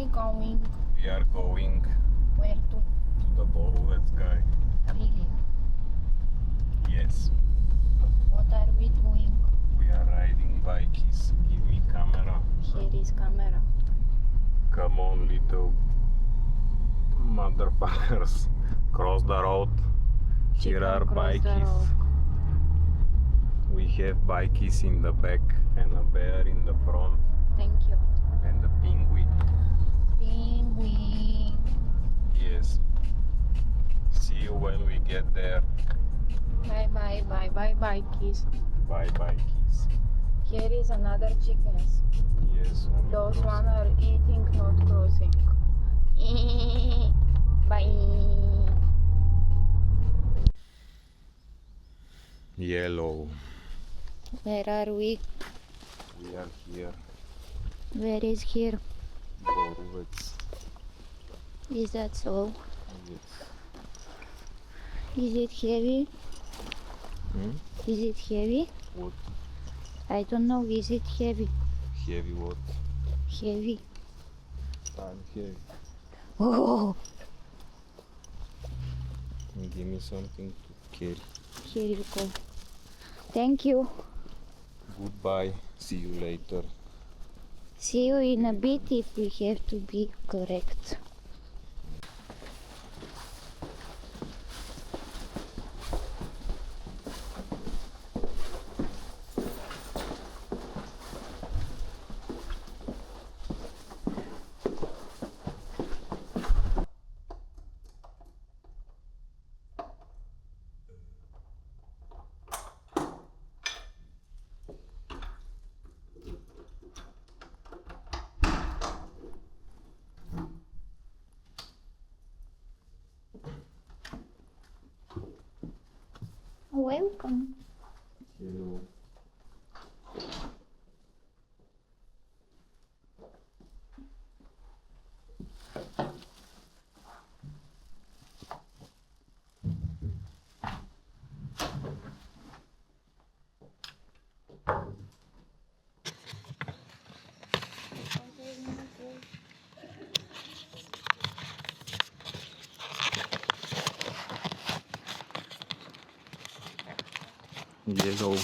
we going? We are going Where to? to the Borovets guy. Really? Yes. What are we doing? We are riding bikes. Give me camera. Here is camera. Come on, little motherfuckers. Cross the road. Here Chicken are cross the bikes. road. We have bikes in the back and a bear in the front Thank you. and a penguin. Penguin. Yes. See you when we get there. Bye bye bye bye bye kiss. Bye bye kiss. Here is another chickens. Yes. on the Those crossing. one are eating, not crossing. Bye. Yellow. Where are we? We are here. Where is here? Borovets. Is that so? Yes. Is it heavy? Hmm? Is it heavy? What? I don't know. Is it heavy? Heavy what? Heavy. I'm heavy. Oh, Give me something to carry. here you go. Thank you. Goodbye. See you later. See you in a bit if we have to be correct. Welcome. Hello. Yellow.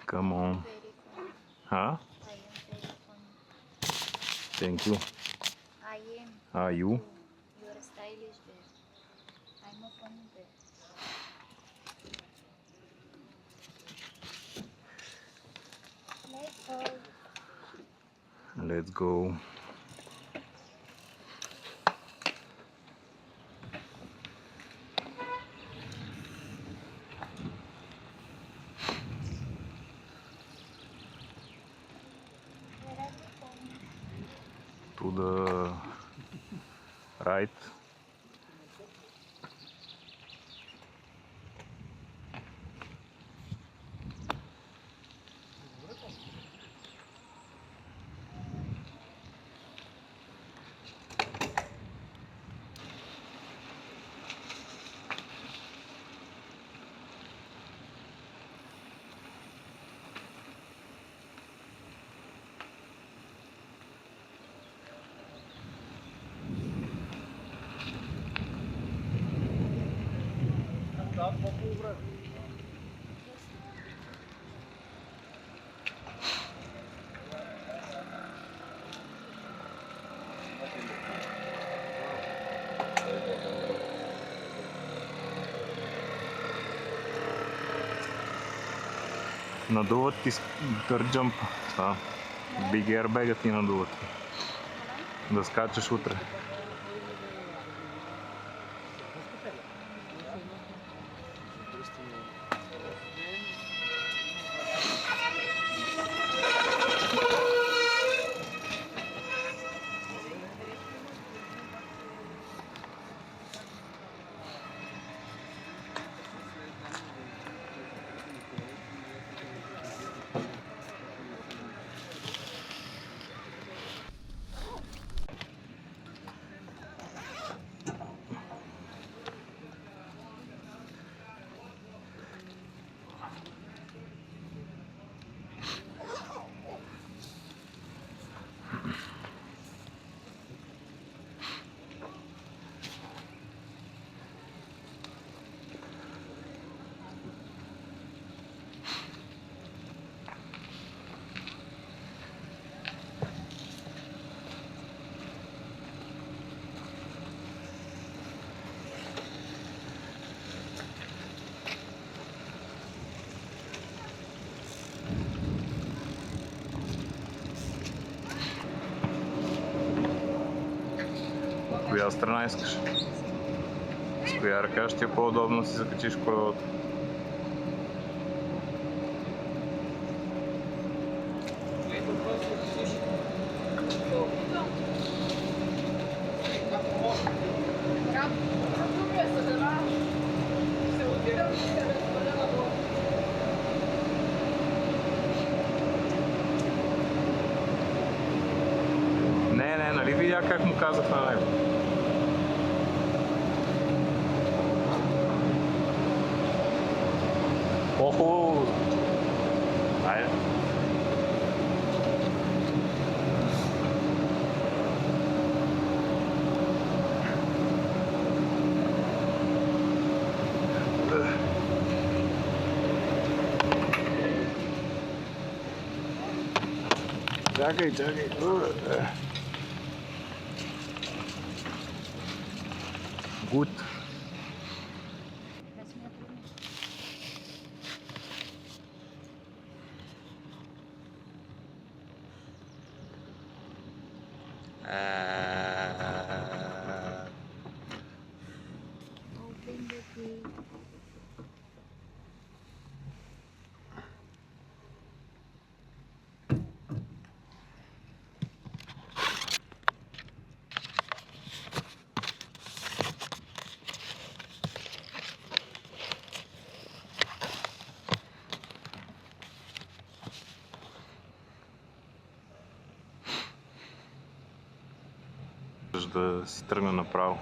Come on. Huh? Thank you. I am. Are you? You're a stylish bear. I'm a funny bear. Let's go. Let's go. Where are we going? To the right. Надуват ти търджъмп. Big airbag ти надуват. Да скачаш утре. коя страна искаш? С коя ръка ще е по-удобно да си закачиш колелото? Не, нали видя как му казах на него? По-хубаво. Айде. Чакай. Good. Open the gate. Да си тръгна направо.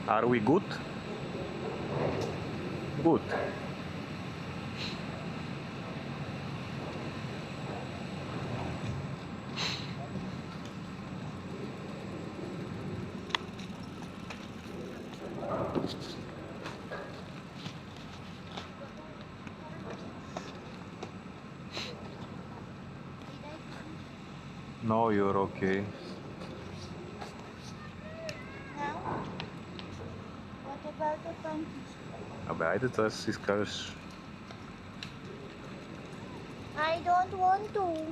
Are we good? Good. No, you're okay. Now, what about the punches? Абе, айде това си изкажеш. I don't want to.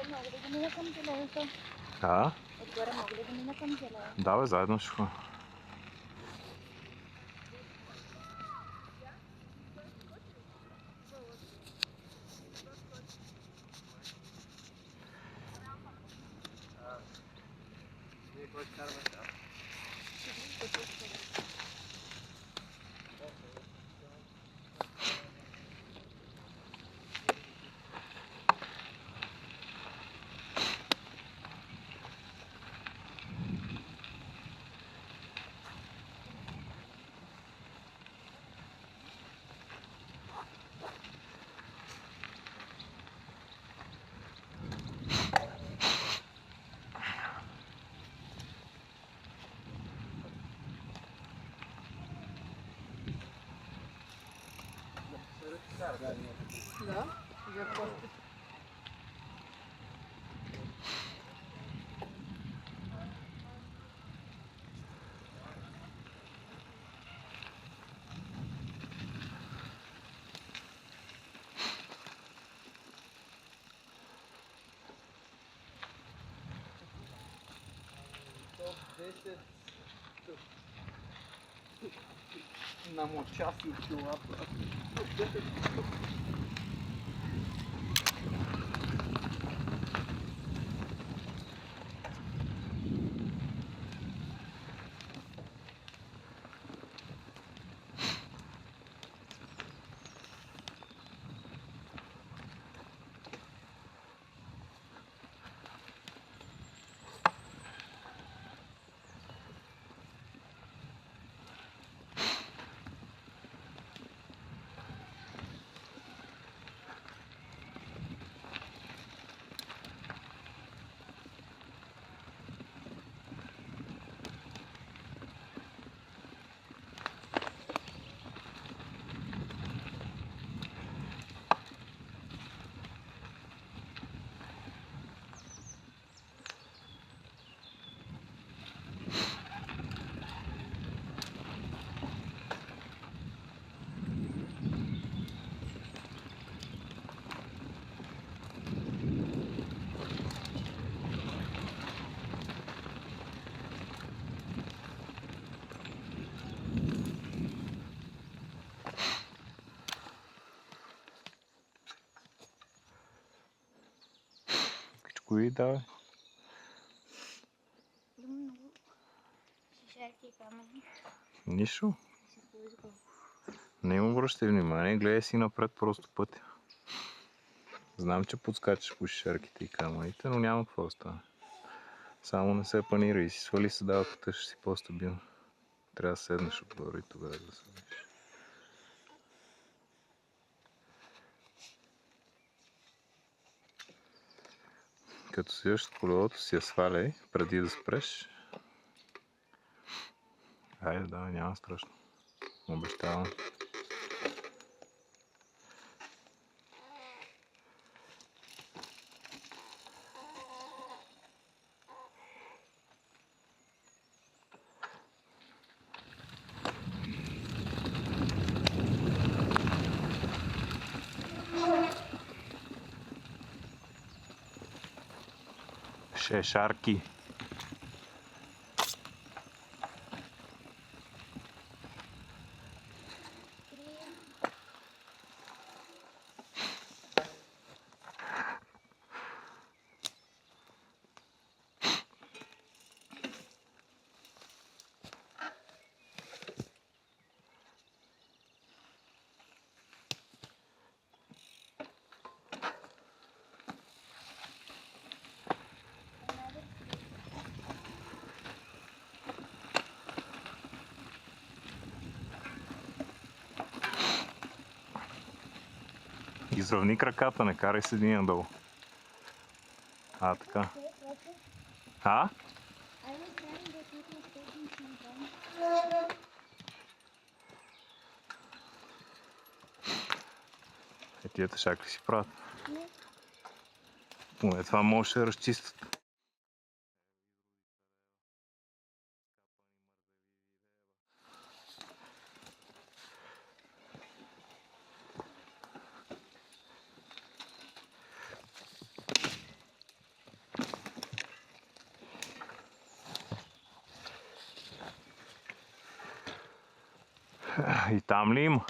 Могли да мина към зеленото? А? Отгоре могли да мина към зеленото? Да, бе, заедно ще ходим. Да, я просто. Топ 10 намочаси килата. Кои, давай. Много шишарки и камъни. Нищо. Не им обръщай внимание, гледай си напред просто пътя. Знам, че подскачаш по шишарките и камъните, но няма какво да стане. Само не се панирай и си свали седалката, ще си по-стабилно. Трябва да седнеш отгоре и тогава да се виж. Като седиш от колелото си я сваляй, преди да спреш. Хайде, да, няма страшно. Обещавам. Шешарки. Изравни краката, не карай с един надолу. Така. А? Тия тъшак ли си правят? Не. Поне това може да разчистят. И там ли има?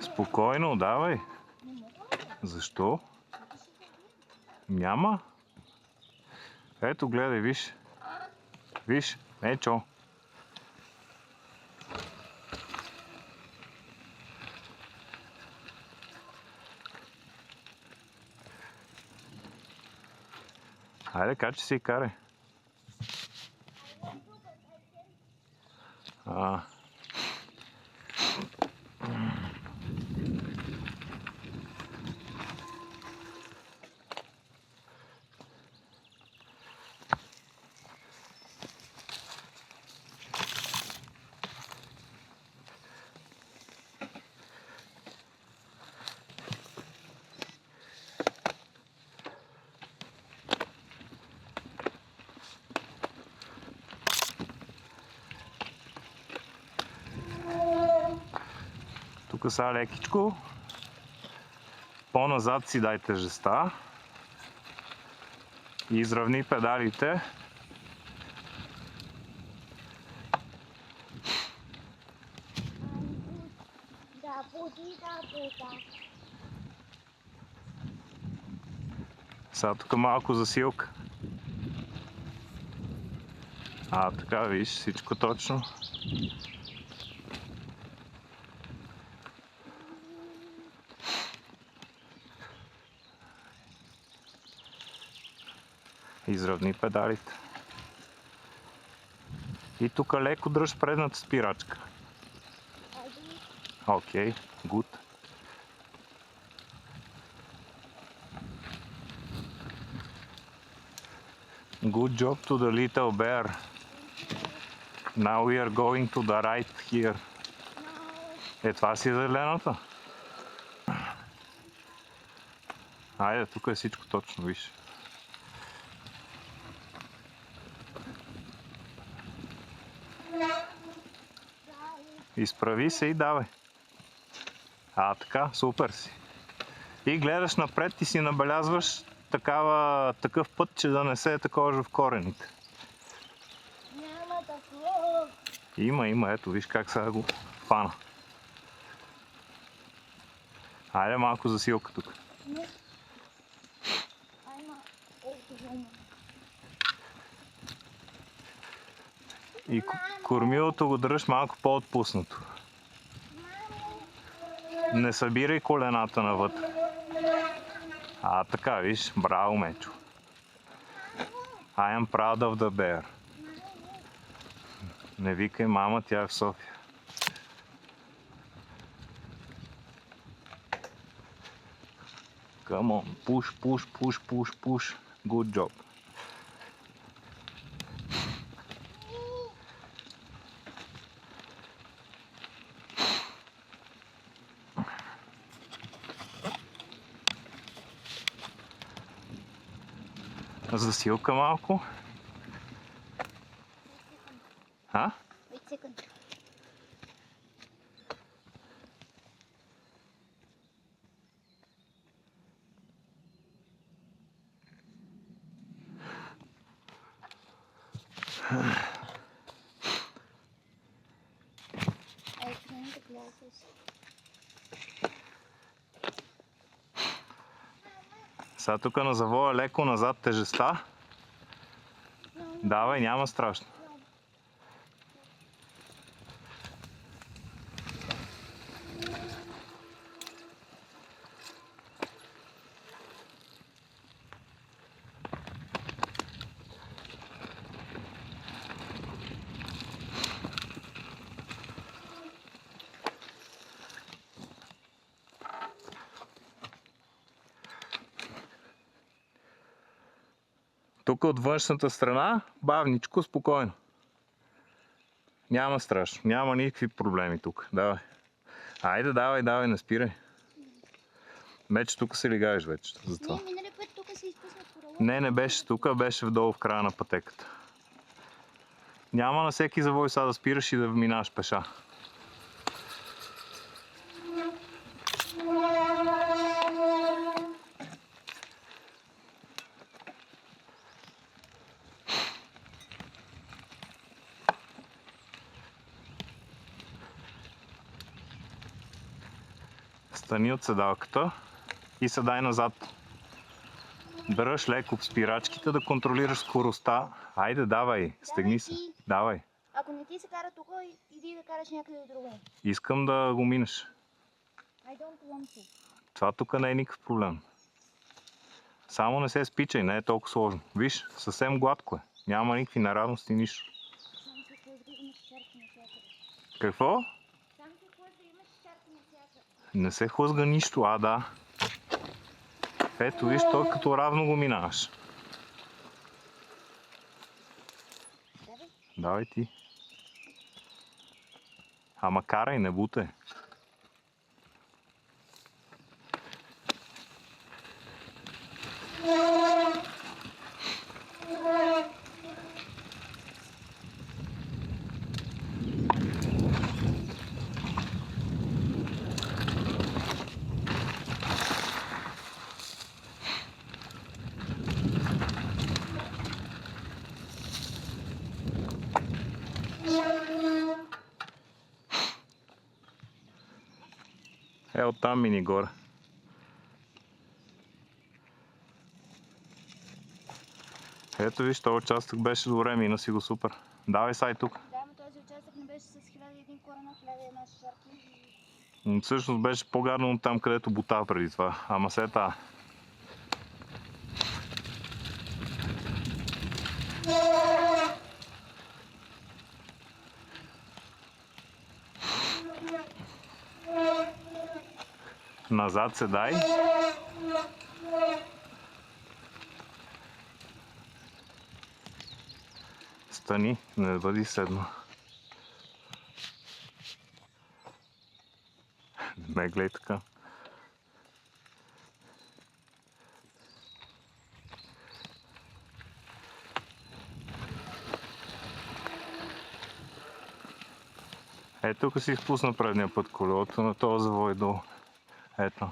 Спокойно, давай. Защо? Няма. Ето, гледай, виж. Виж, ечо. Хайде, качи се и карай. Тук сега лекичко. По-назад си дай тежестта. И изравни педалите. Сега тук малко засилка. Така, виж, всичко точно. Изравни педалите. И тук леко дръж предната спирачка. Окей, good. Good job to the little bear. Now we are going to the right here. Това си е зелената. Айде, тук е всичко точно, виж. Изправи се и давай. Така, супер си. И гледаш напред и си набелязваш такъв път, че да не се таковаш в корените. Няма такова. Има, ето виж как сега го фана. Айде малко засилка тук. Не. Айма. Ето. И кормилото го дръж малко по-отпуснато. Не събирай колената навътре. Така, виж, браво, Мечо. I am proud of the bear. Не викай мама, тя е в София. Come on, push. Good job. Засилка малко. 8 секунди. Сега тук на завоя леко назад тежеста. Давай, няма страшно. Тук от външната страна, бавничко, спокойно. Няма страшно, няма никакви проблеми тук. Давай. Айде, давай, не спирай. Вече тук се лигаеш вече. Затова. Не, минали път тук се изпусна корала. Не беше тук, беше вдолу в края на пътеката. Няма на всеки завой сега да спираш и да минаваш пеша. Стани от седалката и се дай назад. Дръж леко спирачките да контролираш скоростта. Айде, давай, стегни се. Давай. Ако не ти се кара тук, иди да караш някъде другаде. Искам да го минеш. I don't want to. Това тук не е никакъв проблем. Само не се спичай, не е толкова сложно. Виж, съвсем гладко е. Няма никакви неравности, нищо. Само се хлъзга, имаш шарки навсякъде. Какво? Само се хлъзга, имаш шарки навсякъде. Не се хлъзга нищо, да. Ето виж, той като равно го минаваш. Давай. Давай ти. Ама карай, не бутай. Оттам мини горе. Ето виж, този участък беше добре, мина си го супер. Давай сай тук. Да, но този участък не беше с 1001 корена, 1001 шарки. Всъщност беше по-гадно от там, където бута преди това. Ама се та. Назад се дай. Стани, не бъди седно. Не гледай така. Е, тук си изпусна предния път колелото, на този завой долу. Ето.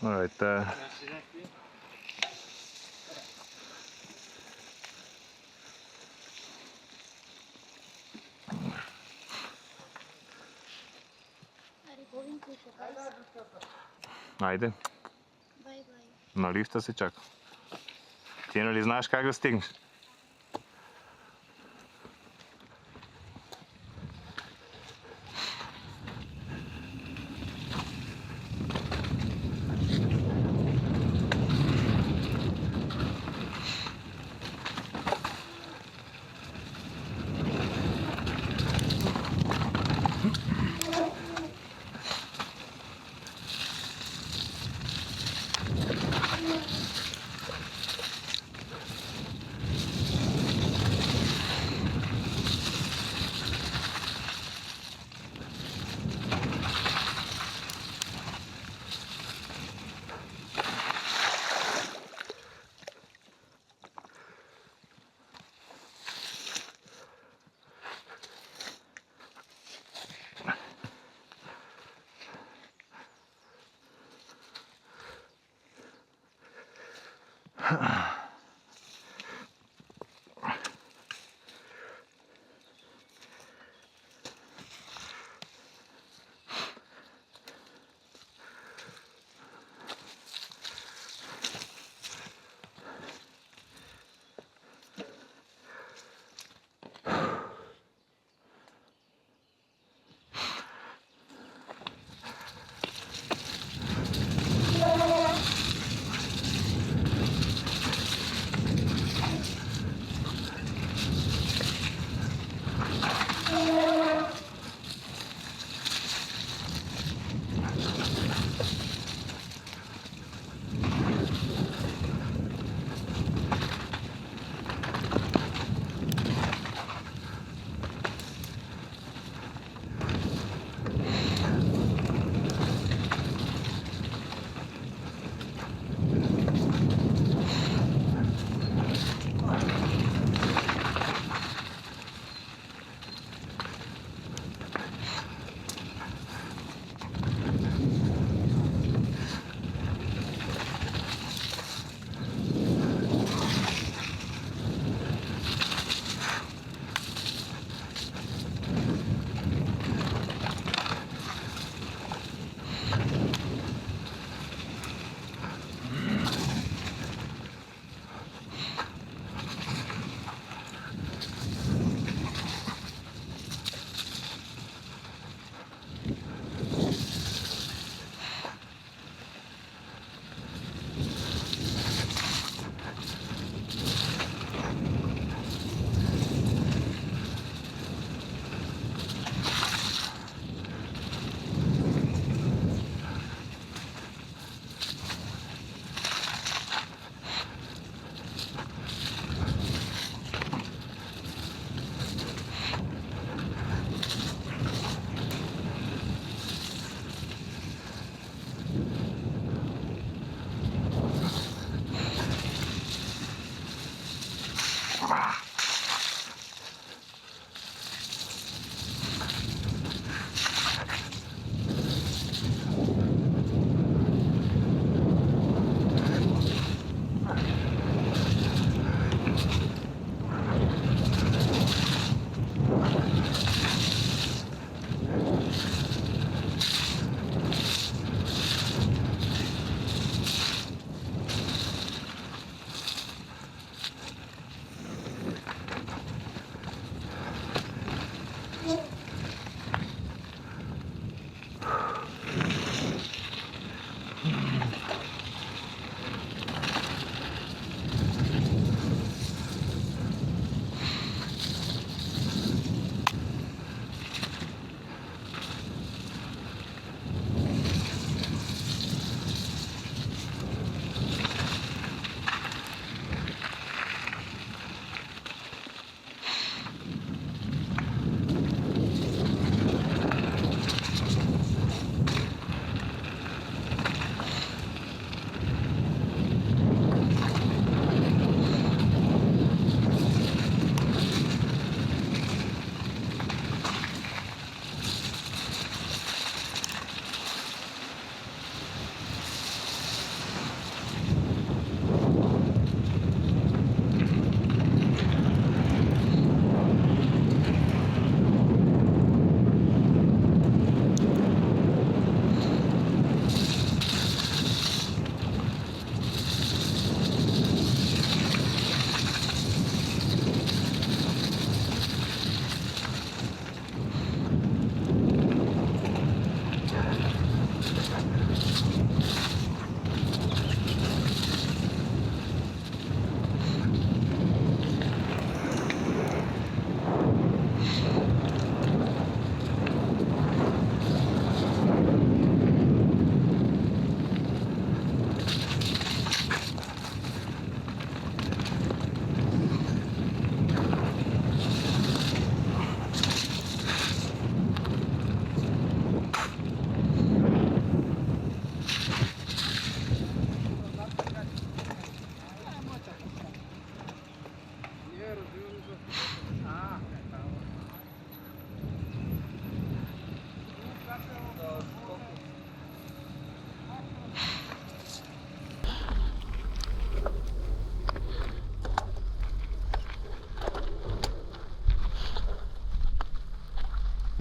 Alright, айде, Бай-бай. на лифта се чака. Ти нали знаеш как да стигнеш?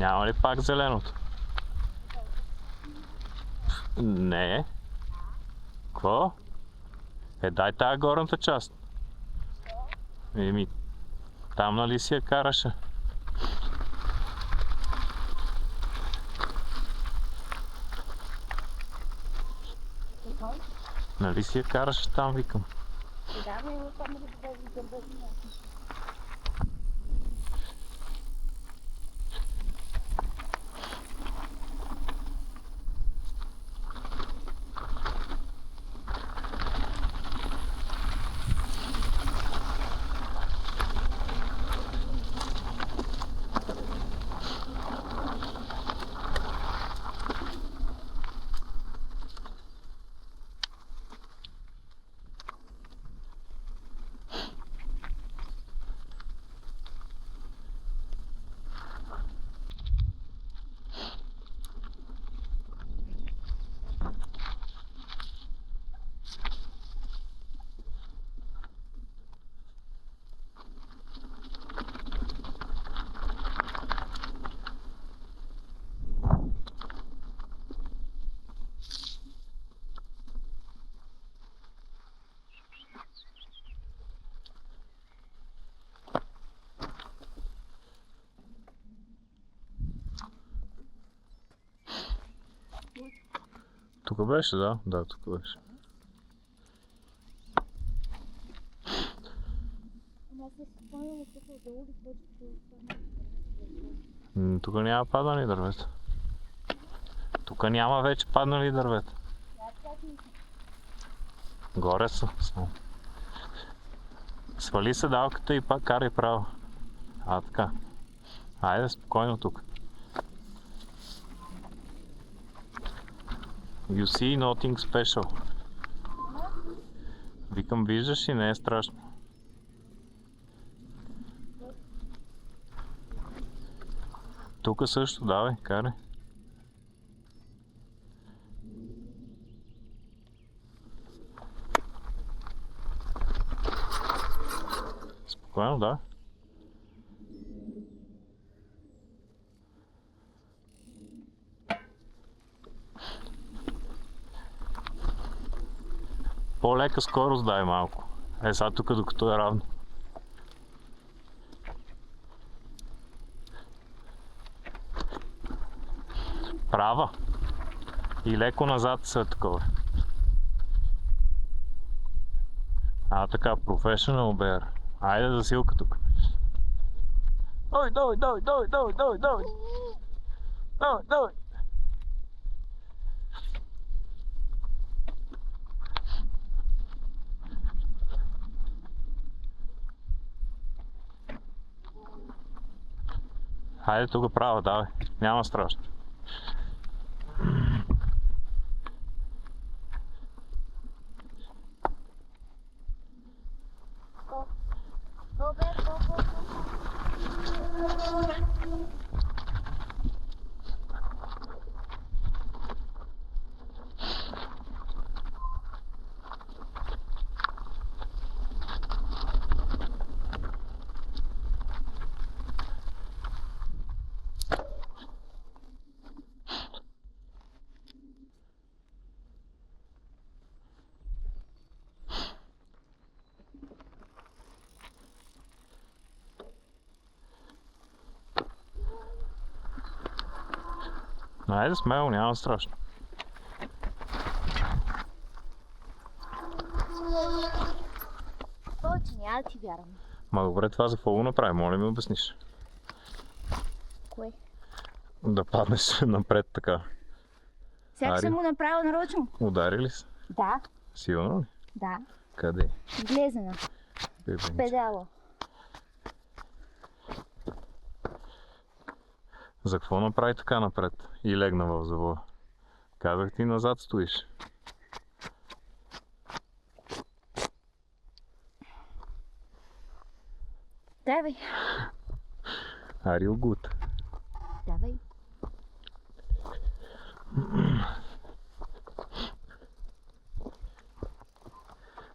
Няма ли пак зеленото? Не. Какво? Дай тая горната част. Там нали си я караше? Нали си я караше там, викам. Да, но има само да бъде дървено. Тук беше, да? Да, тук беше. Тук няма паднали дървета. Тук няма вече паднали дървета. Горе са. Свали седалката и пак карай право. Така. Айде спокойно тук. You see nothing special. Викам, виждаш и не е страшно. Тук също, давай, карай. Спокойно, да. По-лека скорост дай малко. Сега тук докато е равно. Права. И леко назад са такова. Така, professional bear. Айде засилка тук. Давай. Давай. Хайде тук право, давай. Няма страшно. Айде смело, няма страшно. Повече няма да ти вярвам. Добре, това за какво го направи? Моля ми обясниш. Кое? Да паднеш напред така. Сега съм го направила нарочно. Удари ли се? Да. Силно ли? Да. Къде? Влезена. В педала. За какво направи така напред и легна в завоя? Казах ти, назад стоиш. Давай. Are you good? Давай.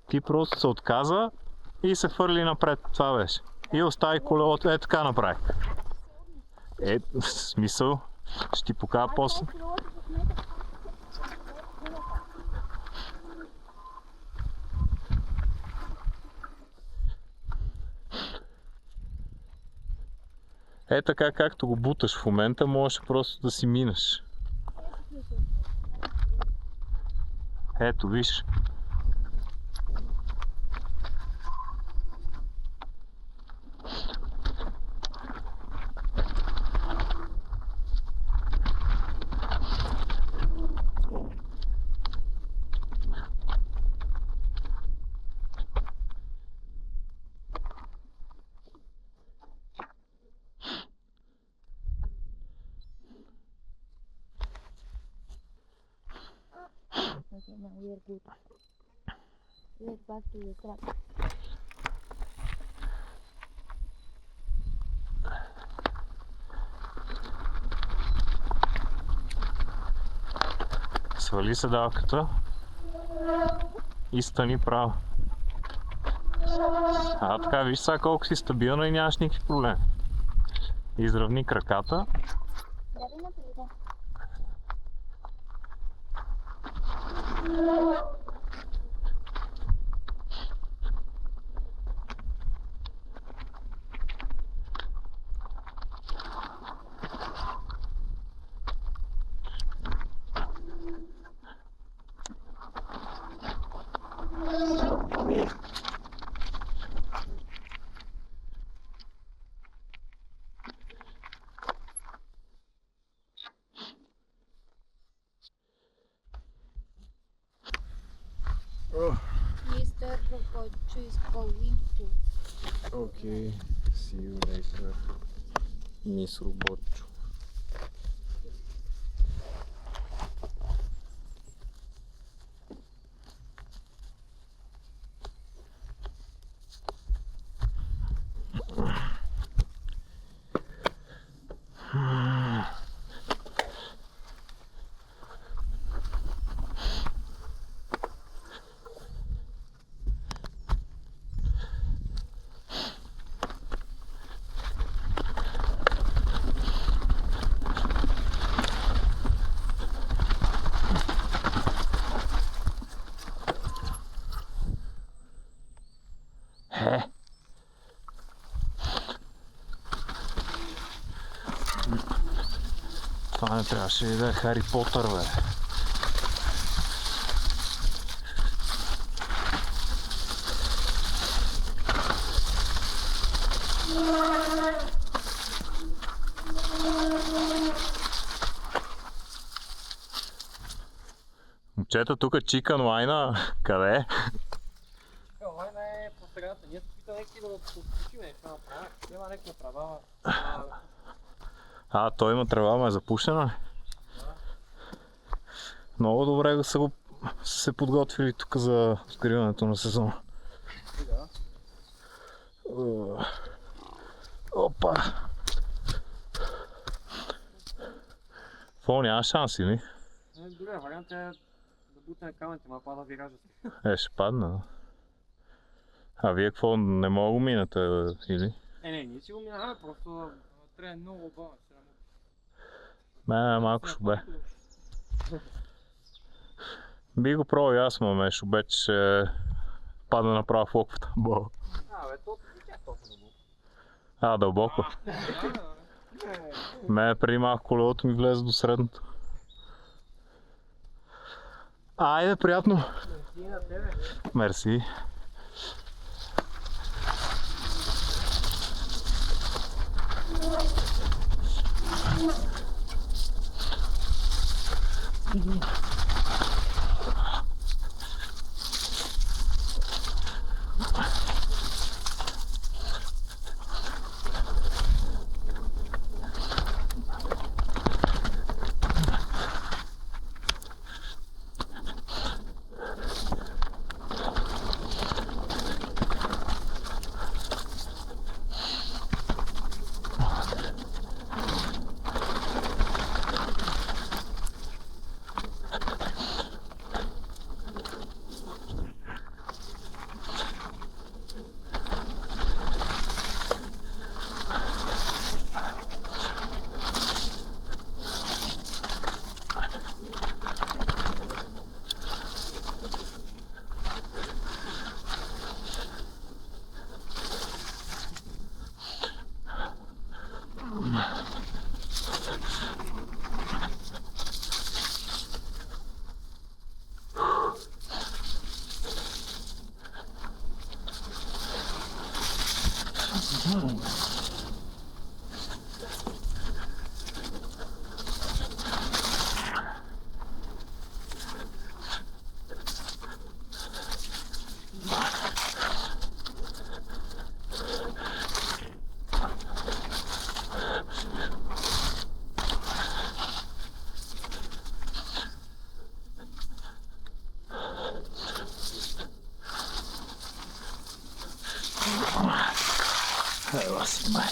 Ти просто се отказа и се фърли напред. Това беше. И остави колелото. Така направи. В смисъл, ще ти покажа после. Така както го буташ в момента, можеш просто да си минеш. Ето, виж. Okay, now we are good. Let's back to the truck. Свали седалката и стани право. Така, виж сега колко си стабилна и нямаш никакви проблеми. Изравни краката. Mr. Rococho is going to. Okay, see you later, Miss Robocho. Това не трябваше да е Хари Потър, бе. Момчета, тук Chicken Line, къде е? Лайна е по средата. Ние се питаме да подключим нещо на трава. Има някаква трава. Той има трава, ма е запушена. Много добре да са се подготвили тук за откриването на сезона. Опа! Какво, няма шанс, или? Добре, вариант е да бутне камъните, ма пада виража си. Ще падна. А вие какво, не мога да го минете, или? Не, ние си го минаваме, просто трябва много бавно. Малко шубе. Би го пробвал аз, ме шубе, че ще пада направо в локвата. То не е толкова дълбоко. Дълбоко. Преди малко колелото ми влезе до средното. Айде, приятно! Мерси на тебе. Мерси. Evo si maj.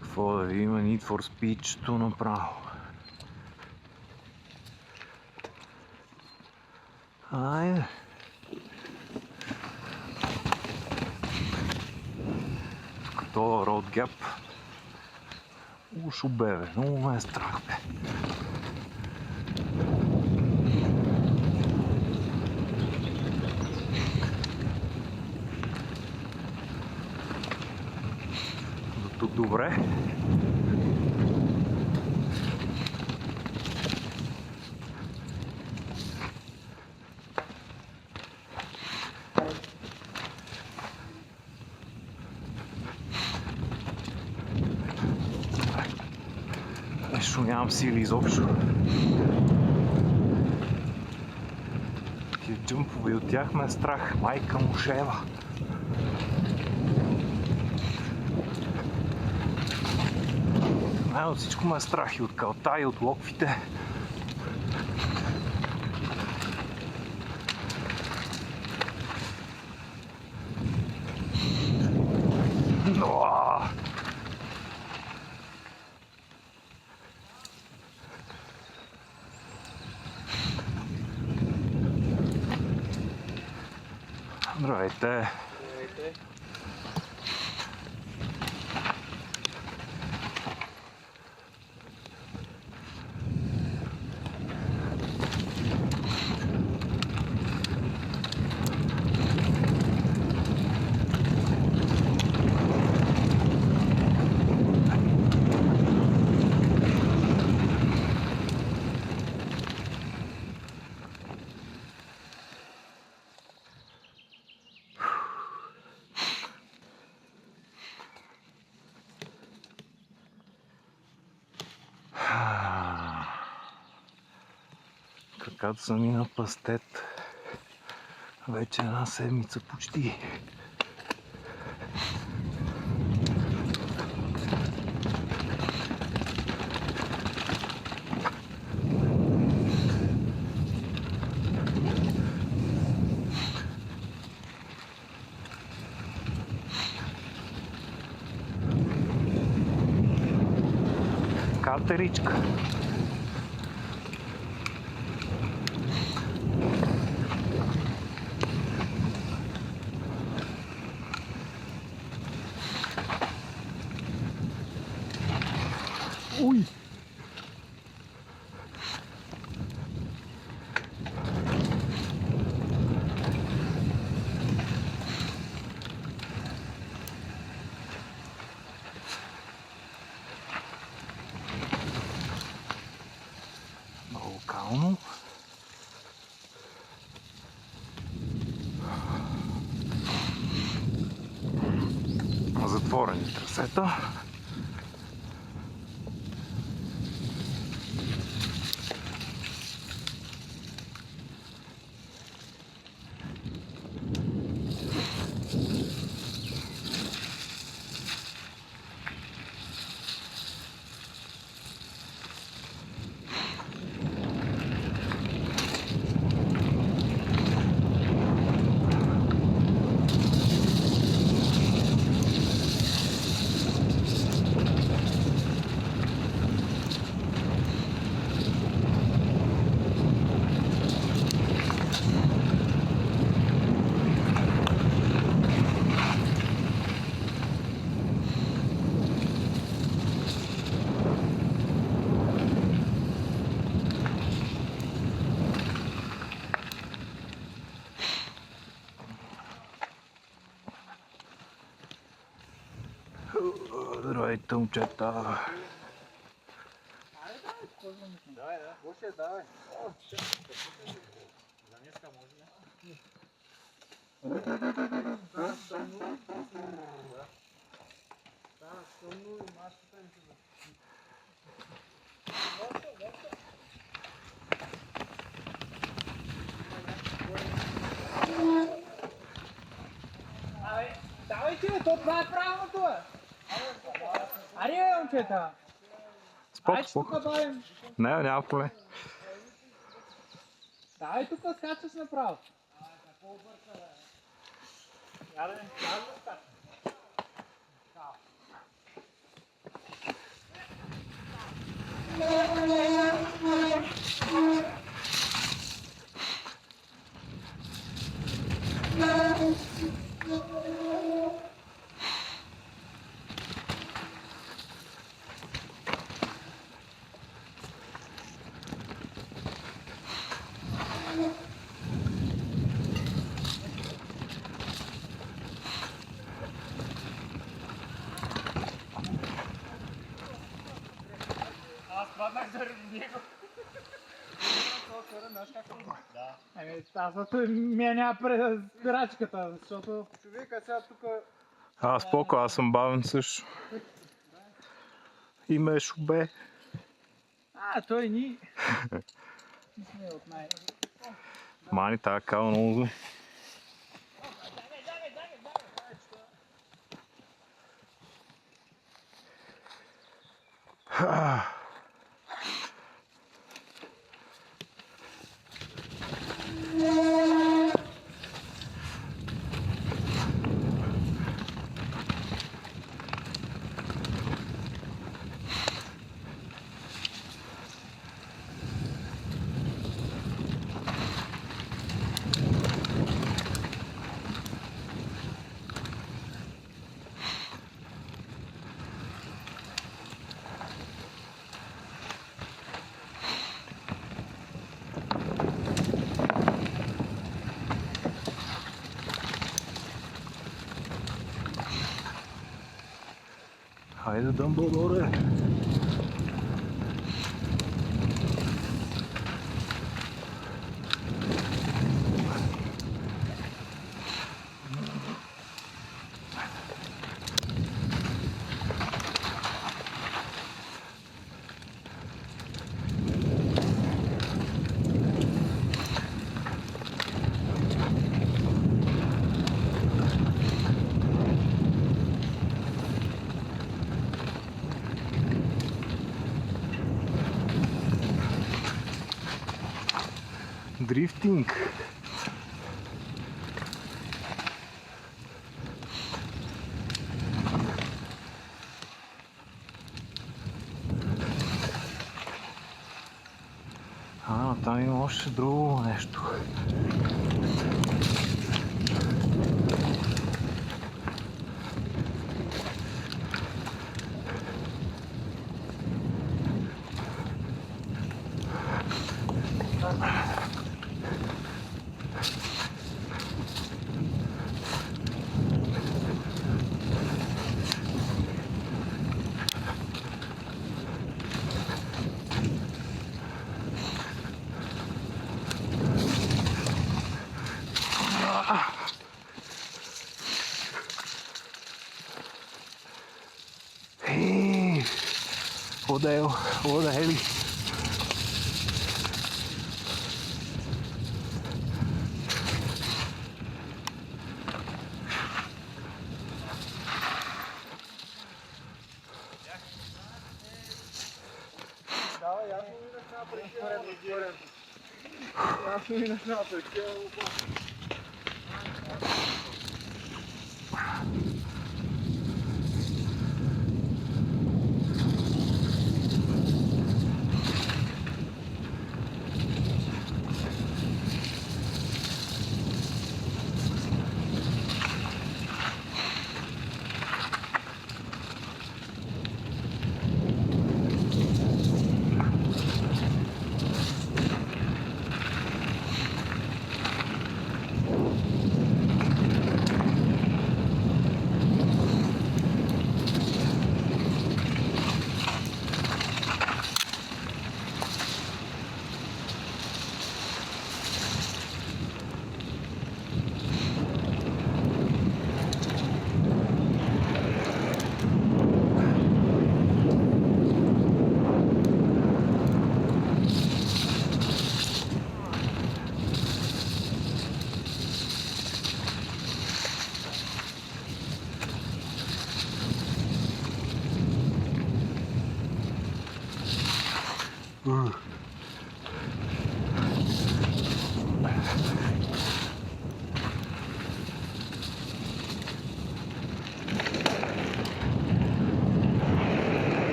Какво да ви има Need for Speed-то направо. Айде. Като Road Gap. Уж бе, много ме е страх, бе. До тук добре. Нещо нямам сили изобщо. Тия джъмпове от тях ме е страх. Майка му шева. От всичко ме е страх и от калта, и от локвите. Здравейте! Здравейте. Откакто съм минал пастет, вече една седмица почти. Катеричка. Уй! Много кално. Затворени трасета. Здравейте, момчета. Давай, да. Още давай. За днеска може ли? Давайте, то това е правилното. Аре, момчета. Споко, споко. Не, няма поле. Давай тук скачаш направо. Паднах заради него. Ами, тазата ми няма спирачката, защото човека сега тук... Споко, аз съм бавен също. И Мешо бе. Той ни... Не сме от най... Мани, тая кава много зле. Хайде, Дъмбълдоре! Дрифтинг. Там има още друго нещо. What the hell?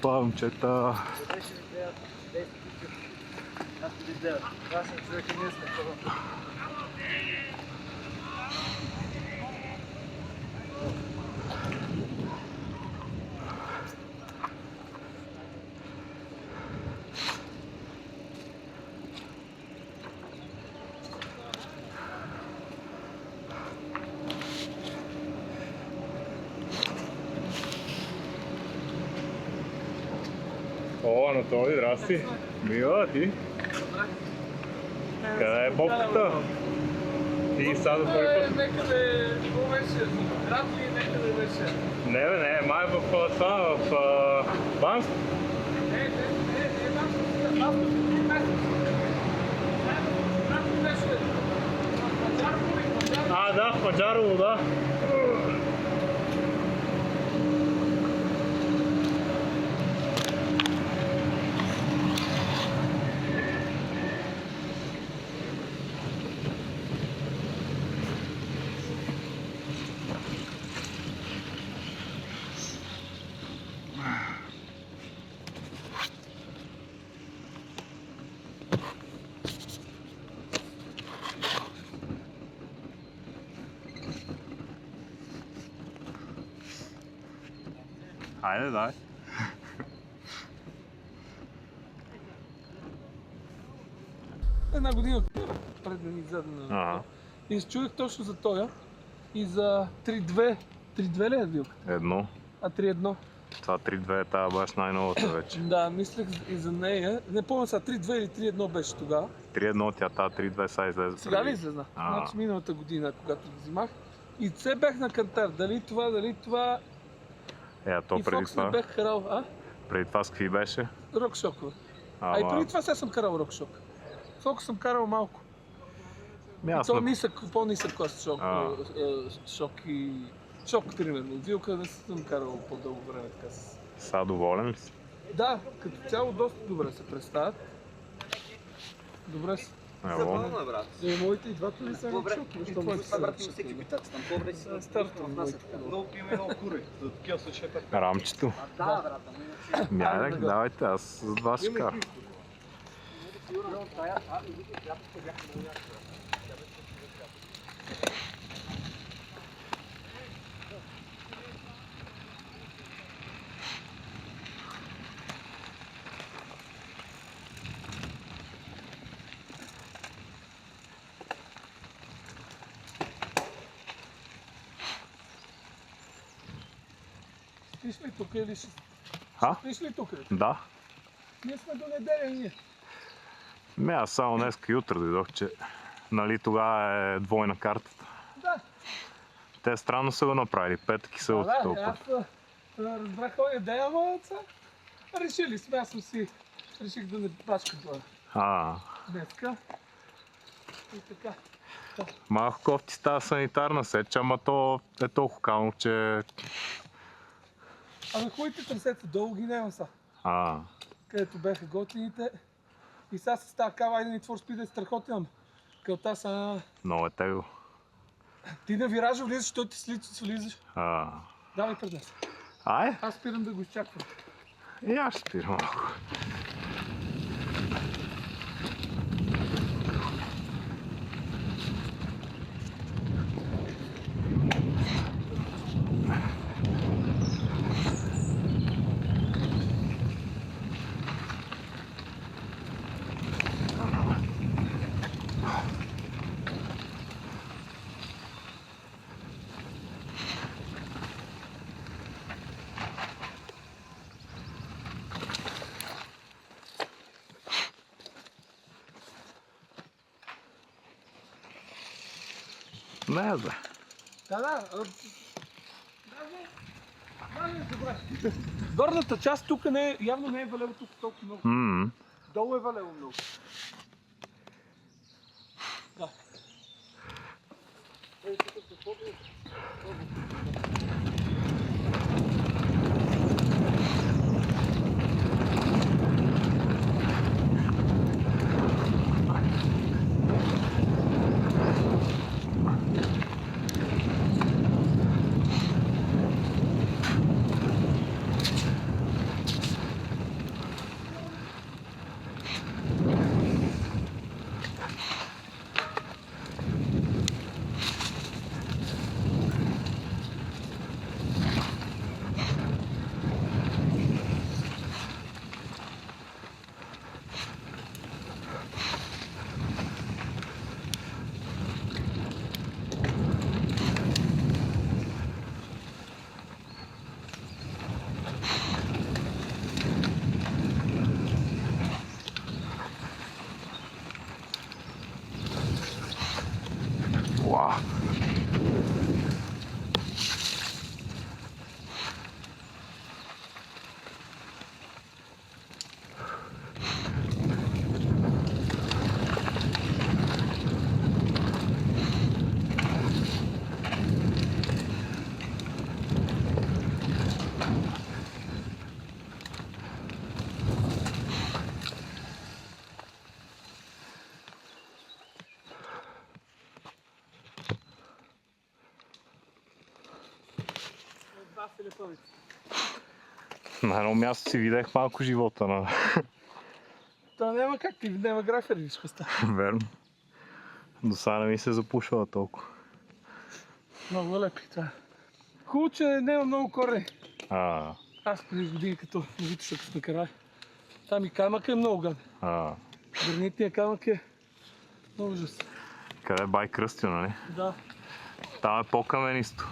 Памчета. О, Анатолий, здрасти. Мила, ти? Къде е бобката? Ти сега за първи път? Некъде, какво беше? Град ли некъде беше? Не, май в това, в Банск. Не, аз беше. Да, в Маджарово, да. Хайде, дай. Една година преден и заден. И се чудех точно за тоя и за 3-2. 3-2 ли е вилката? Едно. А 3-1. Това 3-2 е тази баш най-новата вече. Да, мислех и за нея. Не помня сега, 3-2 или 3-1 беше тогава. 3-1 тя, тази 3-2 са излезе. Сега ли излезна? Значи миналата година, когато ги взимах. И все бях на кантар. Дали това. А то И преди Фокс не това, бях карал. преди това с какви беше? Рокшок. А и преди това сега съм карал Рокшок. Фокс съм карал малко. И то нисък, по-нисък клас шок и... Шок, примерно. Вилка не съм карал по-дълго време така с... Са доволен ли си? Да, като цяло доста добре се представят. Добре са. Забавно е, брат. Моите и двата не са Добре, Рокшок. това брат ми всеки питат, там по-добре си Старто в нас. Много пиме, много кури. За такива случаи е Рамчето. Да, брат. Айде, давайте, аз за два ще карам. Спиш ли тук или ще... А? Спиш ли тук? Да. Ние сме до неделя и ние. Аз само днес и утре дойдох, че нали тогава е двойна картата. Да. Те странно са го направили, петъки са от толкова. Аз разбрах кой идея, ама решили сме, аз реших да не пачкам това днеска. И така. Малко кофти става санитарна сеч, ама то е толкова кално, че... Абе хубавите трасета долу ги няма са. Където бяха готините. И сега с тази кава Айден и Твор Спид е страхотен, ама кълта са... Много е тегло. Ти на виража влизаш, той ти слизаш. Давай пред нас. Аз спирам да го изчаквам. И аз ще спирам малко. Не, бе. Да. Добре. Горната част тук явно не е валело тук толкова много. Долу е валело много. Да. На едно място си видях малко живота. Та няма как, ти няма графери ли ще става. Верно. До сега не ми се запушвала толкова. Много лепи това. Хубаво, че няма много корени. Аз преди години като Витоша сме карали. Там и камък е много гаден. Гранитният камък е много ужас. Къде е Бай Кръстю, нали? Да. Там е по-каменисто.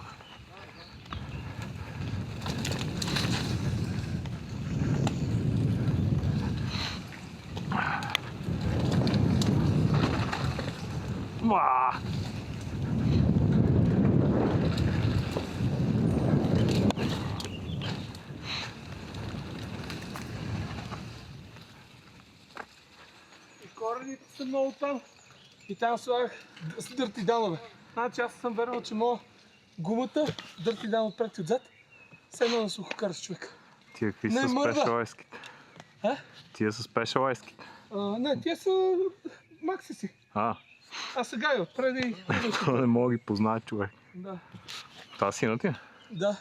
Уа! И корените са много там. И там слагах с дърти данове. Значи аз съм вервал, че мога гумата, дърти дан отпред и отзад, все едно на сухокар с човек. Тия какви Не са мърда. спешалайските? А? Тия са спешалайските. Не, тия са макси си. А, А сега и отпреди. не мога ги познава човек. Да. Това сина ти? Да.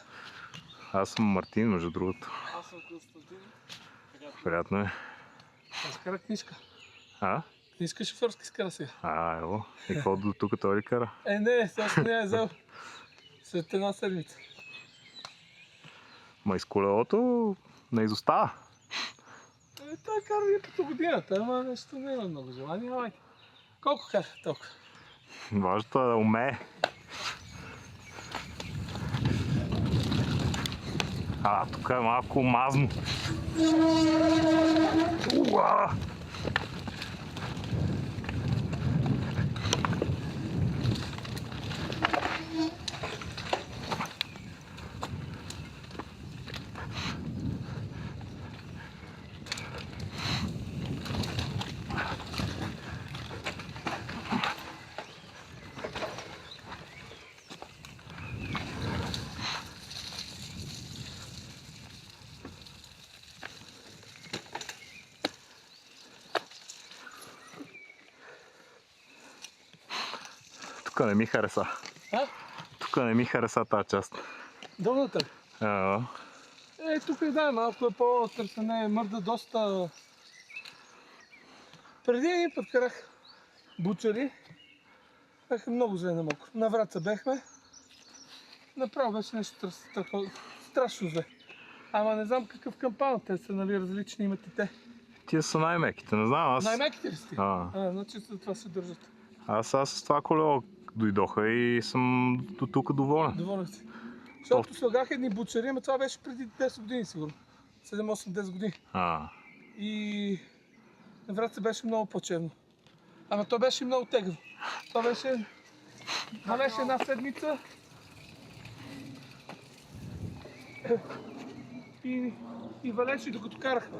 Аз съм Мартин, между другото. Аз съм Константин. Приятно е. Аз кара книжка. А? Книжка шофьорски скара сега. Ево. И какво до тук той ли кара? Не, сега ще не я взел. След една седмица. Ма из колелото не изостава. Той кара и като годината, ама нещо не има много желание. Айде. Колко кара толкова? Важното е да умее. Тук е малко мазно. Уа! Тук не ми хареса. Тук не ми хареса тази част. Долната ли? Тук да, малко е по-търсене, мърда доста. Преди един път карах бучари. Бяха много зле на мокро. На Враца бехме. Направо беше нещо страшно зле. Ама не знам какъв кампан, те са нали различни, имат и те. Тия са най-меките, не знам аз. Най-меките ли сте? Значи за това се държат. Аз с това колело дойдоха и съм до тук доволен. Доволен си. Защото слагах едни бучари, ама това беше преди 10 години сигурно. 7-8-10 години. И на Враца беше много по-черно. Ама то беше много тегаво. Това беше една седмица. И валеше докато карахме.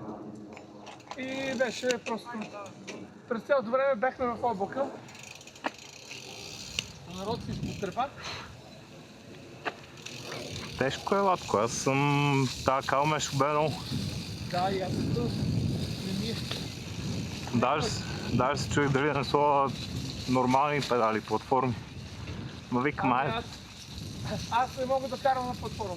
И беше просто... През цялото време бяхме в облака. Народ си изпотреба. Тежко е, латко. Аз съм... Тази кал ме шубе много. Да, и аз също не ми е. Даже се чуих дали не са нормални педали, платформи. Ма викам, Аз не мога да карам на платформа.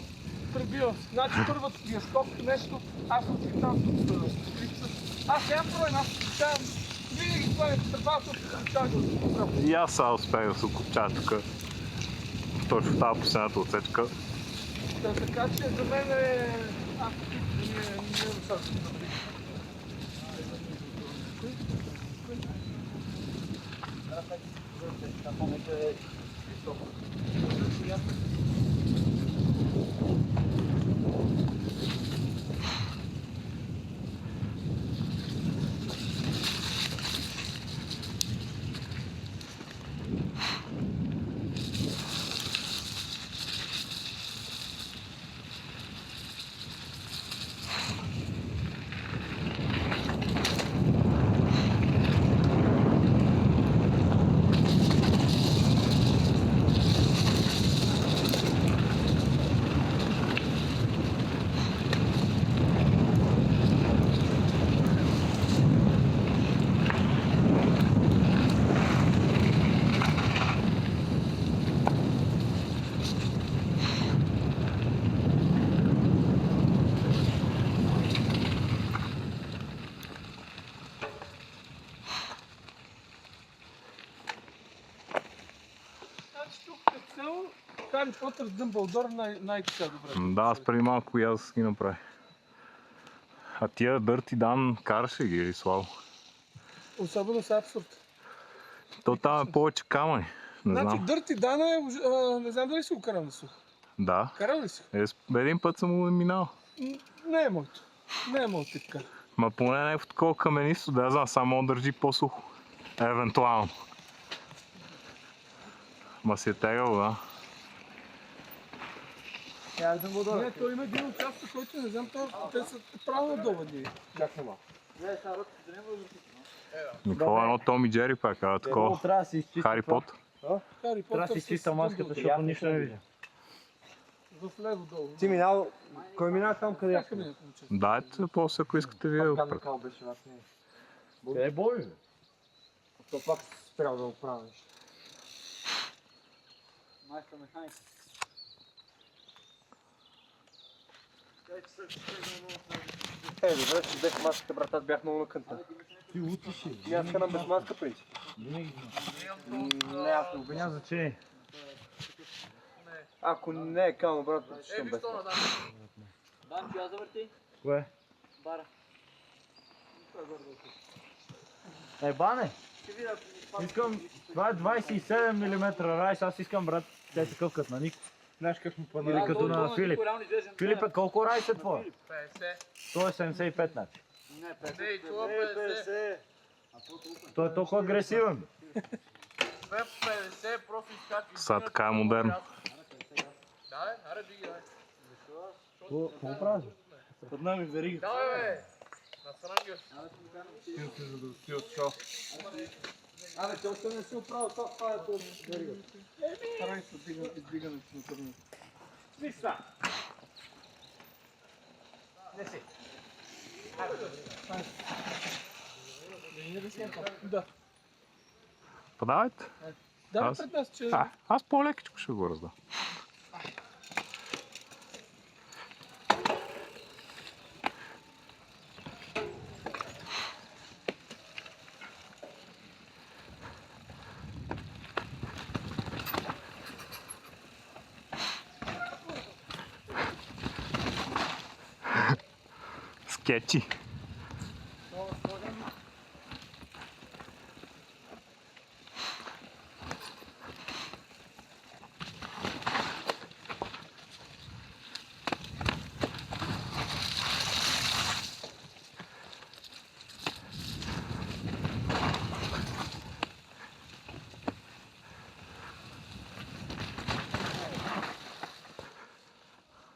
Пребивам се. Значи първата ти е скок, нещо, аз отих там с скрипца. Аз нямам проблем, аз отивам. Винаги това е потребал, защото съм чак да се потребя. И аз сега успех да се окопчая тук. Точно в тази последната отсечка. Така че за мен е... Аз не е достатъчно да прийде. Хари Потър с Дъмбълдор най-така добре. Да, аз преди малко и аз ги направих. А тия Дърти Дан караше ги или Славо? Особено с Абсурд. То там е повече камъни. Не Значи знам. Дърти Дана е, не знам дали си го карал на сухо. Да. Карал ли си? Един път съм го минал. Не е моето. Не е моето тип кара. Ма поне не е в такова каменисто, да я знам, само он държи по-сухо. Евентуално. Ма си е тегал, да. Я съм го долу. Не, той има един участък, който не знам, те са правилно доводни. Чакай малко. Не, сега ръците не може да Какво е едно Том и Джери пак, такова. трябва да се изчисти. Хари Потър. Хари Трябва да Потър си с изчиста маската, дъмбълдър. защото нищо не видя. В лево долу. Ти минал... Кой мина там къде я? Чакай миналото момче. Дайте, после ако искате вие. Кал беше вас не. Къде е Боби, бе? То пак спрял да го правиш. Майстор механик. Добре, че без маската, брат, аз бях много накънтен. Ти учиш ли? Аз хванам без маска, принцип. Не, аз не обичам. Няма значение. Ако не е кално, брат, ще съм без маска. Бам, ти я завърти? Кое? Бара. Бане! Искам, това е 27 мм райс, аз искам, брат, те са такъв като на Ник. Знаеш как му падна като на Филип. Филипе, колко райс е твоя? 50. Той е 75, значи. Не, 50. Не, това 50. Той е толкова агресивен. 50, просто изкачи. Сега така е модерно. Да, аре, диги, дай. Какво правиш? Под нами верига. Давай, бе! Насран ги. Абе, те още не си оправил това е този верига. Райс издигането на турнир. Вижте! Не си. Да. Подавайте. Да, пред нас, че... Аз по-лекичко ще го раздам. Скетчи.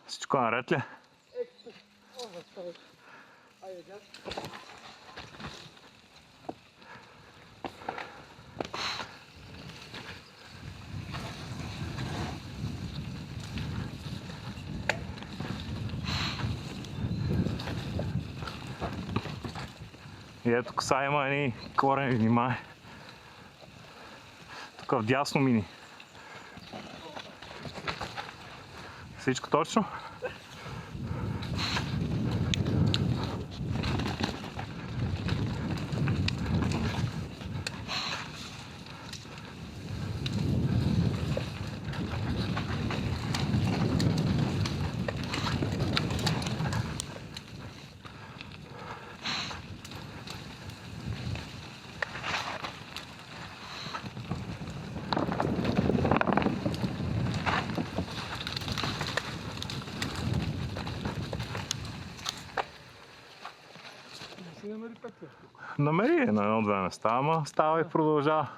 Всичко наред ли? И ето коса има едни корени, внимай. Тук вдясно мини. Всичко точно? Си намери пътя. Намери е на едно-две места, ама става и продължава.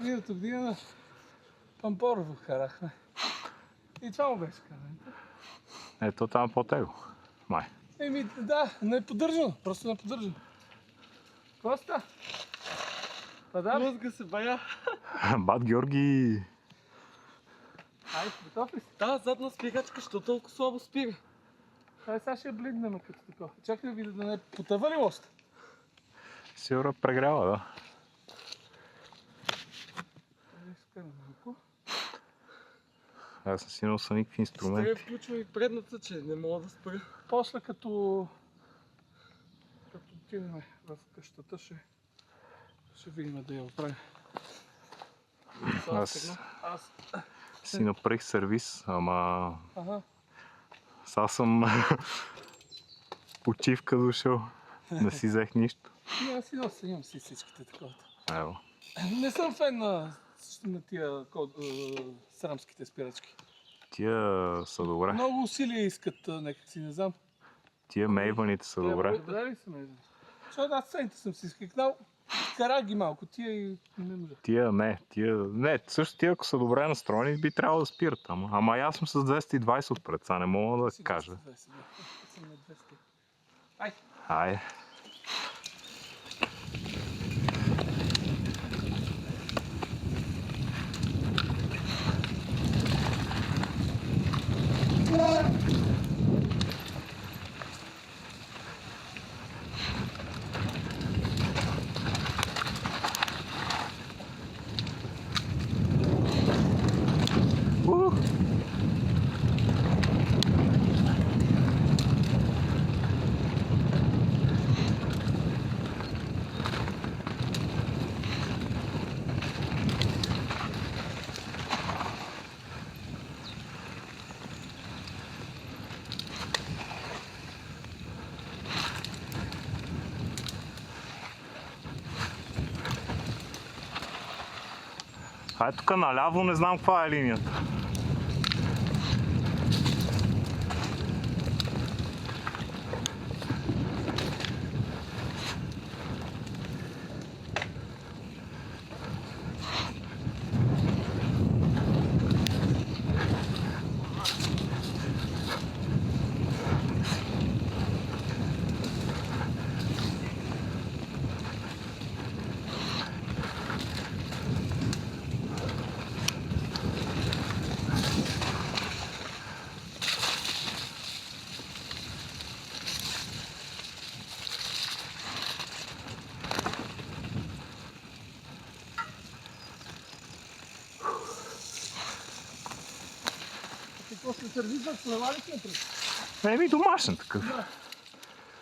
Миналата година Пампорово карахме. И това му беше карането. Ето там по-tego. Май. Еми, да, не е поддържано. Просто не е поддържано. Какво ста? Падам? Мозга се бая. Бат Георги. Ай, готов ли си? Та задна спирачка, що толкова слабо спира? Ай, сега ще я блигнем като такова. Чакай да видя да не потъва ли лоста. Сигурно прегрява, да. Изкарам малко. Аз съм си носа никакви инструменти. Ще включва и предната, че не мога да спра. После като отидем в къщата ще видим да я оправим. Аз Аз... си направих сервис, ама Ага. сега съм почивка дошъл. Не си взех нищо. И аз си нося, имам си всичките такова. Ево. Не съм фен на тия срамските спирачки. Тия са добре. Много усилия искат някак си, не знам. Тия мейваните са добре. Добре ли са мейвани? Защото аз цените съм си скикнал. Кара ги малко, тия и не може. Не, също тия, ако са добре настроени, би трябвало да спират. Ама аз съм с 220 отпред, сега не мога да кажа. Съм на 200. Ай! Ай. Ай, тук наляво не знам каква е линията. После сервизът плавали ли напред? Домашен такъв.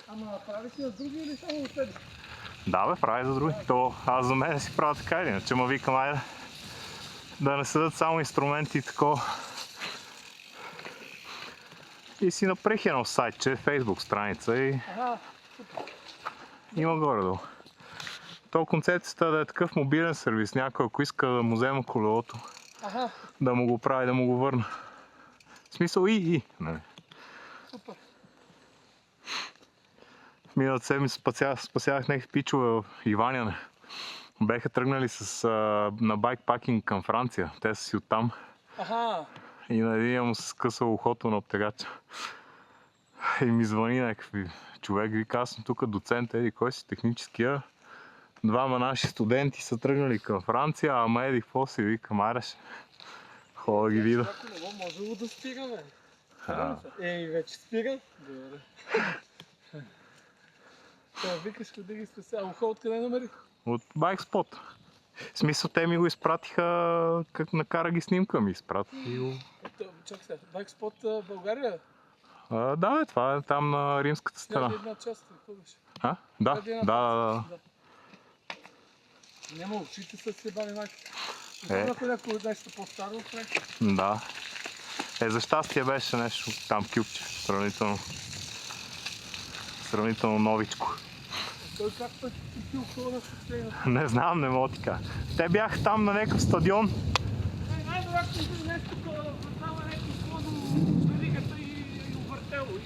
Ама прави си за други или само за тебе? Да, бе, прави за други. То аз за мен си правя така или иначе, ма викам, айде да не седат само инструменти и такова. И си направих едно сайтче, Facebook страница и има горе-долу. То концепцията да е такъв мобилен сервис, някой ако иска да му взема колелото, да му го прави, да му го върна. В смисъл нали. Супер. Миналата седмица спасявах някакви пичове в Иваняне. Беха тръгнали на байкпакинг към Франция. Те са си оттам. И на един му се скъсал ухото на обтегача. И ми звъни някакви човек. Вика, аз съм тук доцент, еди кой си техническия. Двама наши студенти са тръгнали към Франция, ама еди какво си, викам, айдеш. Хора ги видя. Може да стигаме. Ей, вече стига? Добре. Викаш да ги спася. А ухо откъде намери? От BikeSpot. В смисъл, те ми го изпратиха, как накара ги снимка ми изпрати. Чакай сега, BikeSpot България? Да, бе, това е там на Римската стена. Една част, какво беше? Да. Няма очите са си бали майка. Ако някой нещо по-старо, да. За щастие беше нещо там кюпче, сравнително новичко. Той как път ти пил хора състояние? Не знам, не мога ти кажа. Те бяха там на някакъв стадион. Най-вероятно нещо такова, там е някакво ходу на ригата и увъртело.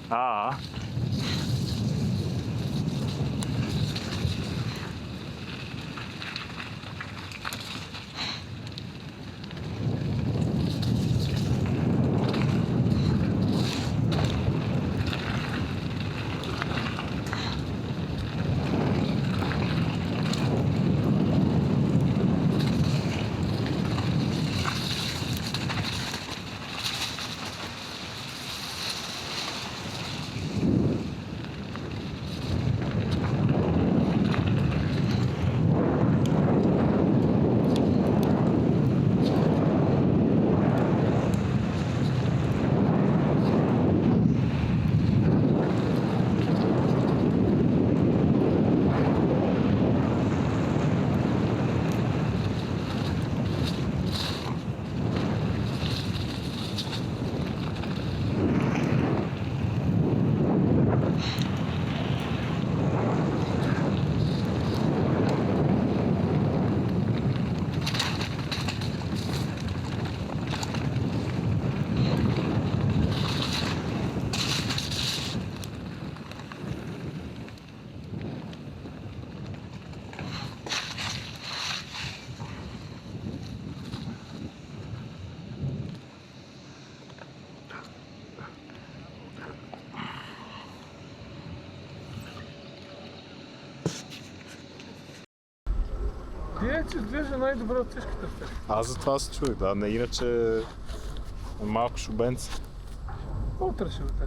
изглежда най-добре от всичките в тях. Аз за това се чух, да, не иначе е малко шубенце. Утре ще го теста.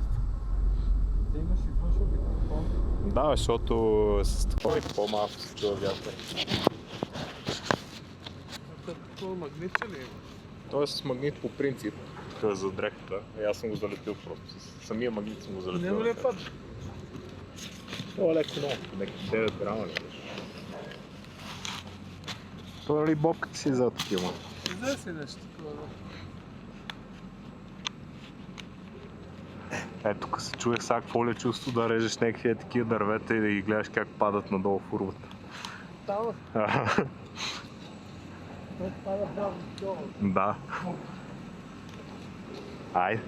Ти имаш и външно микрофон. Да, защото с такова и по-малко се чува вятър. Това магнит ли е? Той е с магнит по принцип, като е за дрехата. Аз съм го залепил просто. С самия магнит съм го залепил. Няма ли е пад? Това е леко много, някакви 9 грама ли беше. Това ли бобката си за такива? Взе си нещо такова. Ето, тук се чуе сега какво ли е чувство да режеш някакви такива дървета и да ги гледаш как падат надолу в урвата. Става. Той пада браво долу. Да. Айде.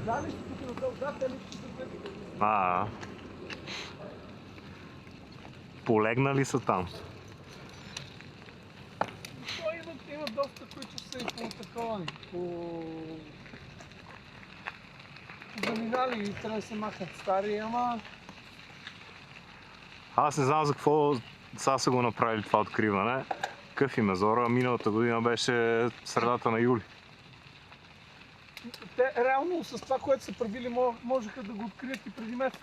Дали си тук надолу, да, те ли си се Полегнали са там. Той има доста, които са и по-таковани. Заминали и трябва да се махат стари, ама... Аз не знам за какво сега са го направили това откриване. Къв им е зора, миналата година беше средата на юли. Те реално с това, което са правили, можеха да го открият и преди месец.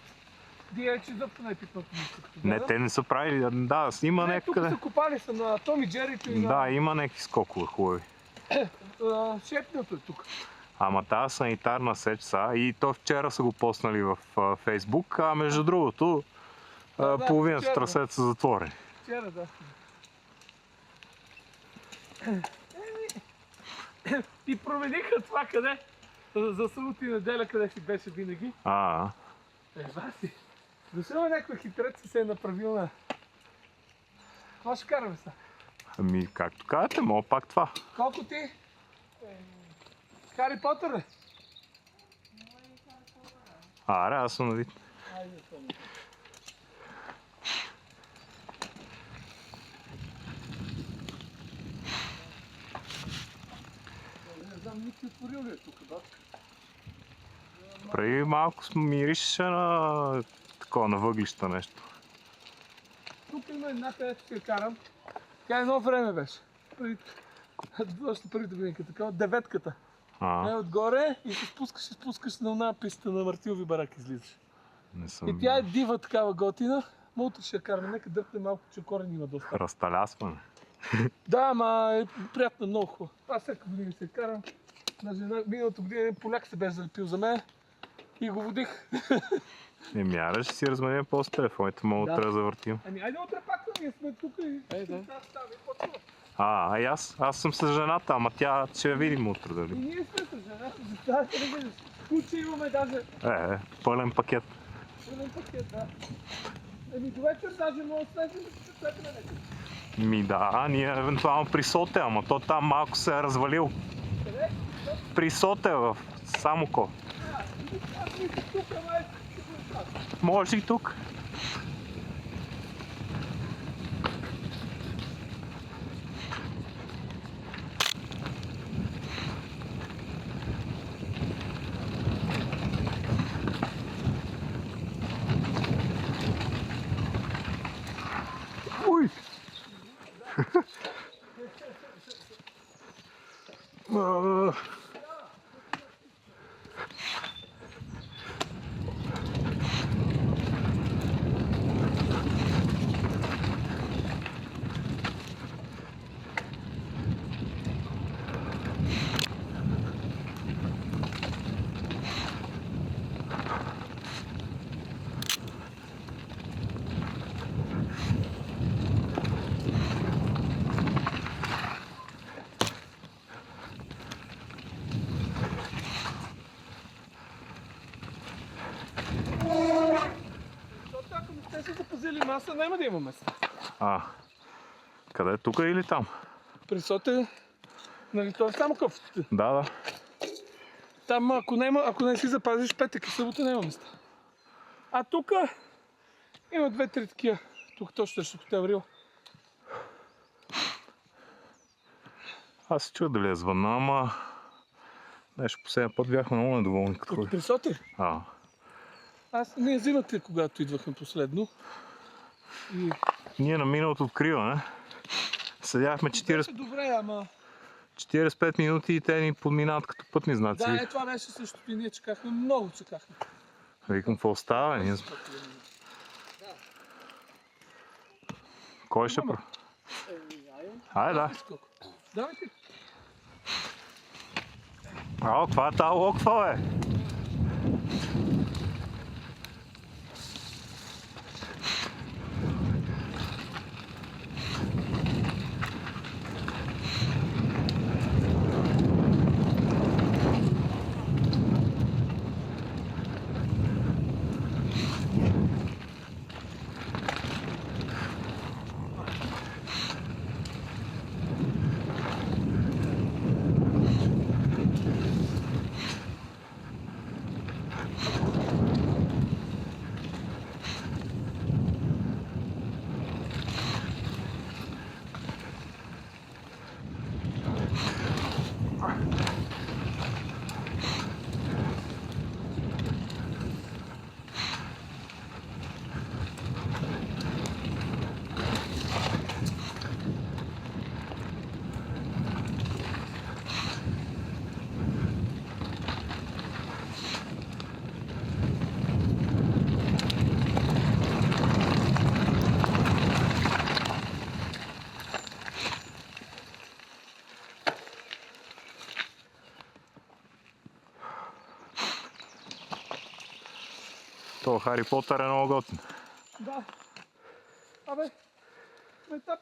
Дия, че изобщо не е пипнато нищо. Не, те не са правили, да, има някъде. Тук са копали са на Томи Джерито и на... Да, има някакви скокове хубави. Шепнато е тук. Ама тази санитарна сеч са и то вчера са го поснали в Фейсбук, а между другото половината трасета са затворени. Вчера, да. И промениха това къде? За събота и неделя, къде си беше винаги. Баси. Защо някой хитрец се е направил на... Какво ще караме сега? Ами, както казвате, мога пак това. Колко ти? Хари Потър ли? Аре, аз съм на вид. Айде, Томи. Не знам, никой отворил ли е тук, да? Преди малко миришеше на такова, на въглища нещо. Тук има една, където ще я карам. Тя едно време беше. Още преди годинка, такава, деветката. Не отгоре и се спускаш на една писта на Мартилови барак излизаш. Не съм... И тя е дива такава готина. Утре ще я караме, нека дърпне малко, че корен има доста. Разталясване. Да, ама е приятно, много хубаво. Аз всяка година се карам. Даже миналата година един поляк се беше залепил за мен и го водих. Аре, ще си разменим после телефоните, мога да завъртим. Ами айде утре пак, ние сме тук и аз съм с жената, ама тя ще я видим утре И дали. ние сме с жената, за това ще да видиш. Куче имаме даже. Пълен пакет. Пълен пакет, да. Еми до вечер даже мога да слезем да се цепне някъде. Ми да, ние евентуално при Соте, ама то там малко се е развалил. Къде? При Соте в Самоков. Аз мисля тук, ама е Може и тук. Уй! Ако не сте се запазили маса, няма да има места. Къде? Тук или там? При Соте, нали, това е само къвтите. Да. Там, ако не си запазиш петък и събота, няма места. А тук има 2-3 такива. Тук точно ще хотел Рил. Аз се чуя дали е звънна, ама нещо последния път бяхме много недоволни като Тук при Соте? Ние зимата, когато идвахме последно. Ние на миналото откриване Седяхме Беше добре, ама... 45 минути и те ни подминават като пътни знаци. Да, това беше същото и ние чакахме, много чакахме. Викам, какво става? Ние сме... Кой ще про? Айде, да. Давай ти. Ало, каква е тази локва, бе? То Хари Потър е много готин. Да. Абе,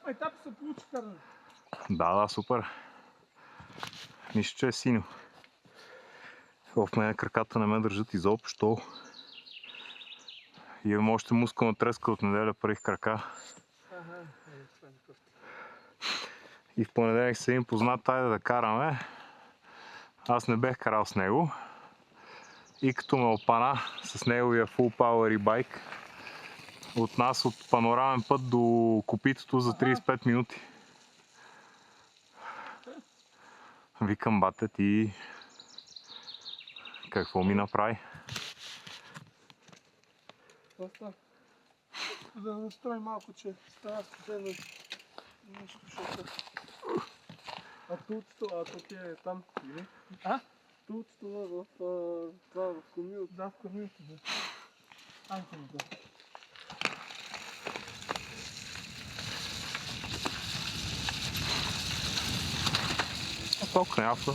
майтап се получи каране. Да, супер. Нищо, че е синьо. В мен краката не ме държат изобщо. Имам още мускулна треска от неделя, парих крака. И в понеделник се им познат, айде да караме. Аз не бех карал с него. И като ме опана с неговия full power e-bike от нас от панорамен път до копитото за 35 минути. Викам, бате, ти какво ми направи? Да настроим малко, че става студено нещо, защото... А тук е там, или? А? Тук в това в кормилото. Да, в кормилото, да. Анкеното. Толкова някакво.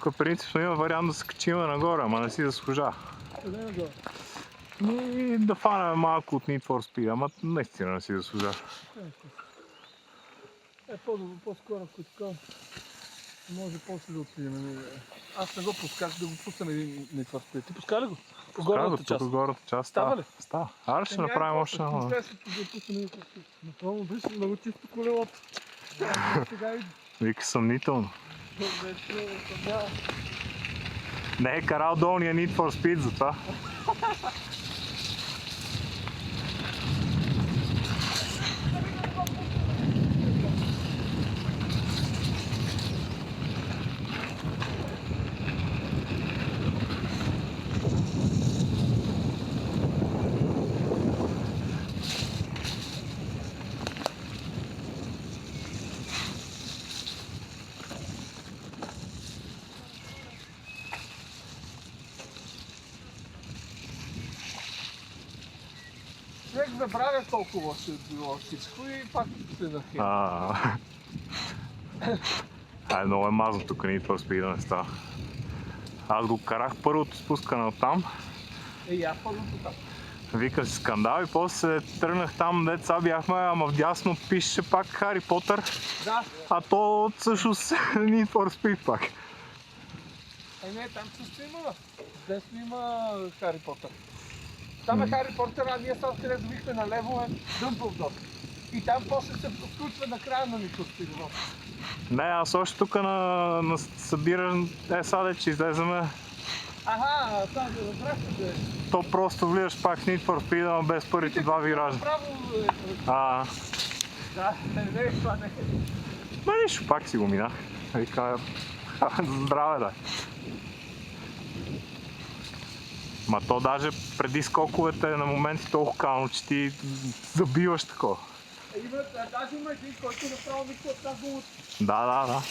Тук принципно има вариант да се качим нагоре, ама не си заслужава. Къде е нагоре? И да фанем малко от Need for Speed, ама наистина не си заслужава. По-скоро, ако така, може после да отидем. Аз не го пусках, да го пуснем един Need for Speed. Ти пуска ли го? По горната част. По горната част Става ли? Става. Аре ще направим още едно. Интересно да пуснем един for Speed. Направо виж, много чисто колелото. Сега иди. Вика съмнително. Не е карал долния Need for Speed за това. Човек забравя колко лошо е било всичко и пак се нахил. Много е мазно тук Need for Speed да не става. Аз го карах първото спускане от там. Аз първото там. Вика си скандал и после тръгнах там, деца бяхме, ама вдясно пише пак Хари Потър. Да. А то всъщност Need for Speed пак. Не, там се снима. Де снима Хари Потър. Там е Хари Потър, а ние само където вихме налево е Дъмблдор. И там после се включва на края на Никос Пирогов. Не, аз още тук на събирам, саде, че излеземе. Аха, там да разбрахте. То просто влизаш пак в Need for Speed, ама без първите два виража. Право да, не, това не е. Ма нищо, пак си го минах. Вика, здраве да. Ма то даже преди скоковете на моменти толкова кално, че ти забиваш такова. Даже има един, който направо мисля от тази улица. Да.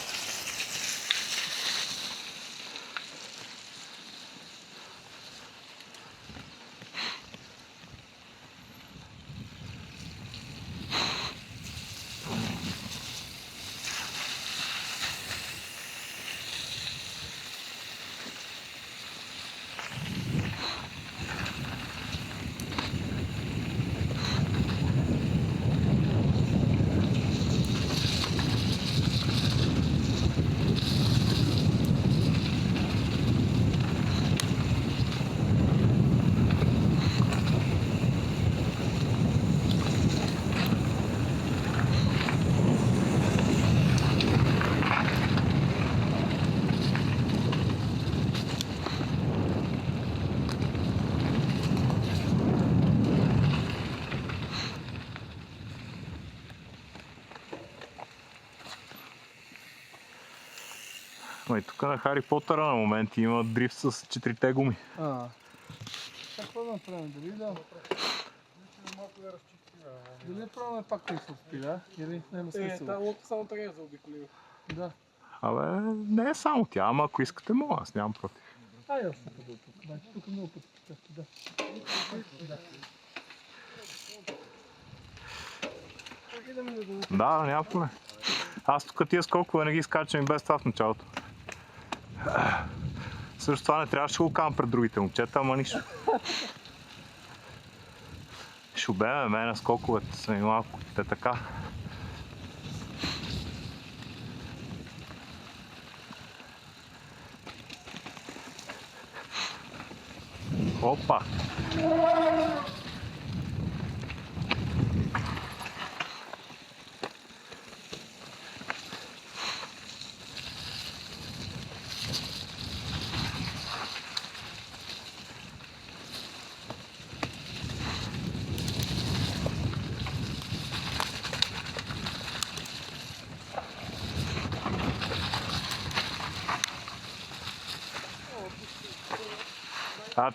Ма и тук на Хари Потъра на моменти има дрифт с 4-те гуми. Какво да направим? Дали пробваме пак Need for Speed, или няма смисъл? Тази лодка само така е заобиколила. Да. Абе, не е само тя, ама ако искате мога, аз нямам против. Аз ще бъда тук. Значи тук много пъти питахте, да. Да, няма проблем. Аз тук тия скокове не ги скачам и без това в началото. Също това не трябваше да го кам пред другите момчета, ама нищо. Ще убеме мене скоковете са ми малко те така. Опа!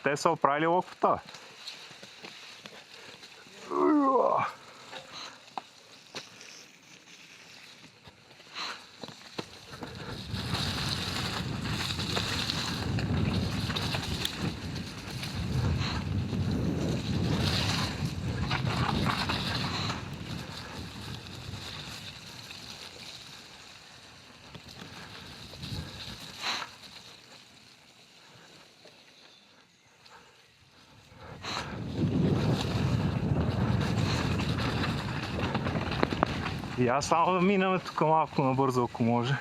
Те са оправили локвата. И аз само да минаме тук малко набързо, ако може.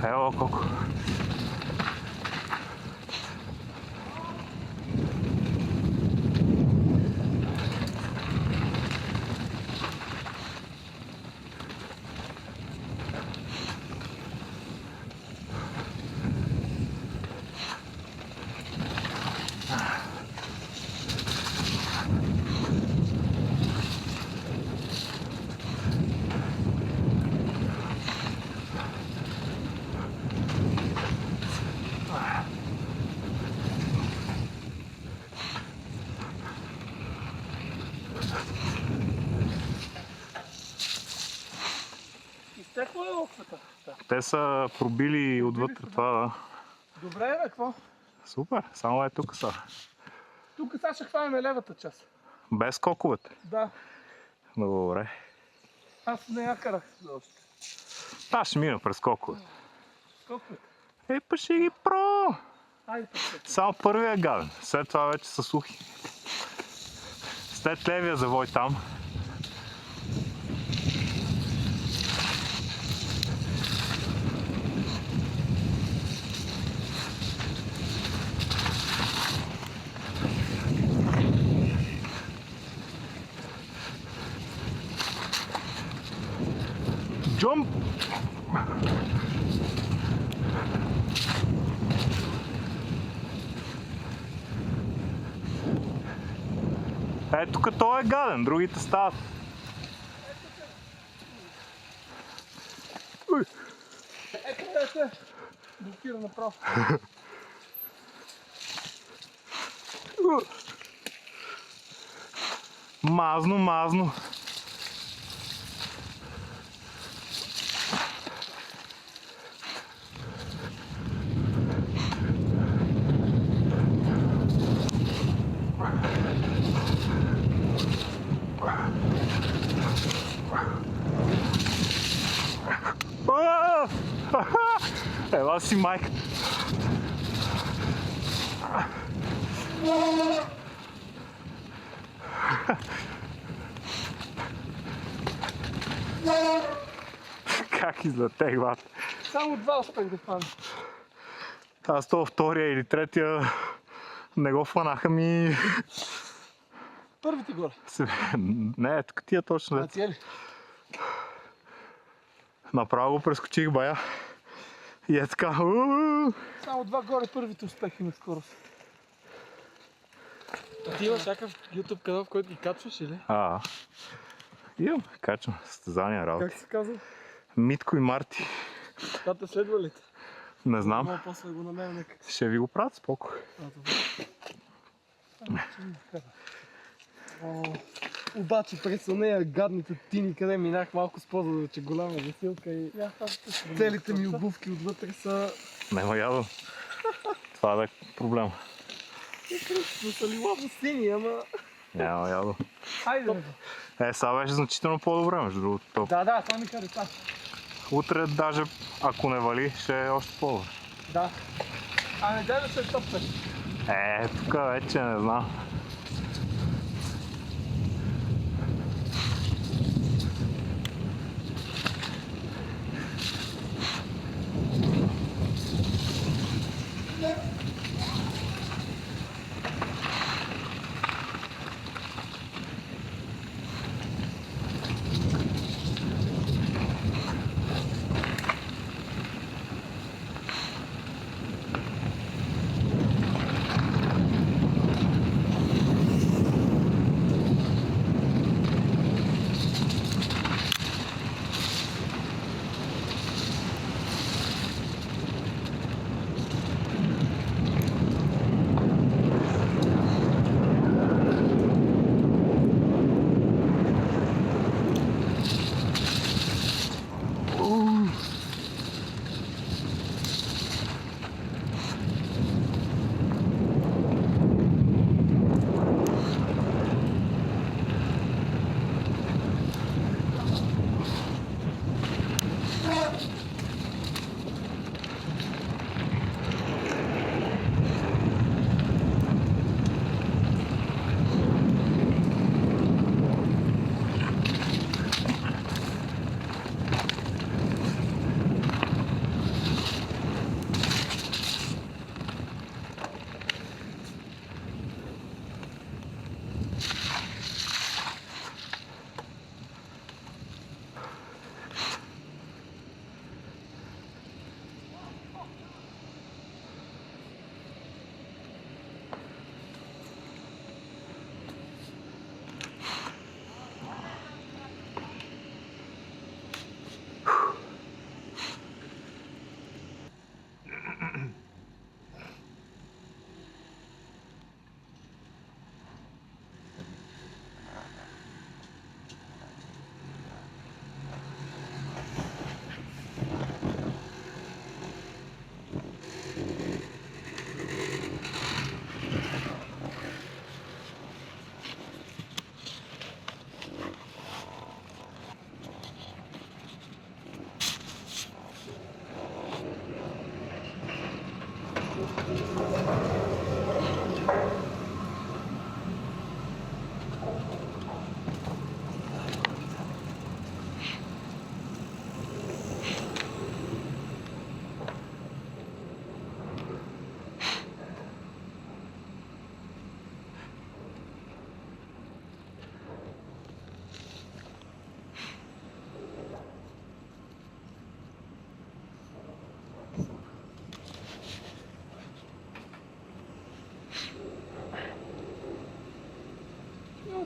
Ево колко. Изтекла е локвата. Те са пробили отвътре това, да. Добре, бе, какво? Супер, само е тук са. Тук сега ще хванем левата част. Без скоковете. Да. Добре. Аз не я карах още. Аз ще мина през скоковете. Скоковете. Па ще ги про. Айде пък. Само първия е гаден, след това вече са сухи. След левия завой там. Ето като е гаден, другите стават. Ето. Блокира направо. Мазно. Ела си майка. Как излетех, бат? Само 2 успех да хвана. Аз това втория или третия не го фанаха ми. Първите горе. Не, тук тия точно. А тия ли? Направо го прескочих бая. И е така. Само 2 горе първите успехи на скорост. А ти имаш някакъв YouTube канал, в който ги качваш или? Имам, качвам състезания работа. Как се казва? Митко и Марти. Това те следва ли? Не знам. Мога после да го намеря някак. Ще ви го правят споко. Обаче през нея гадните тини, къде минах малко с поза, че голяма засилка и целите ми обувки отвътре са... Нема ядо. Това да е проблем. Са ли лапо сини, ама... Няма ядо. Хайде, бе. Сега беше значително по-добре, между другото. Да, това ми кажа това. Утре даже, ако не вали, ще е още по-добре. Да. Ами дай да се топче. Тук вече не знам.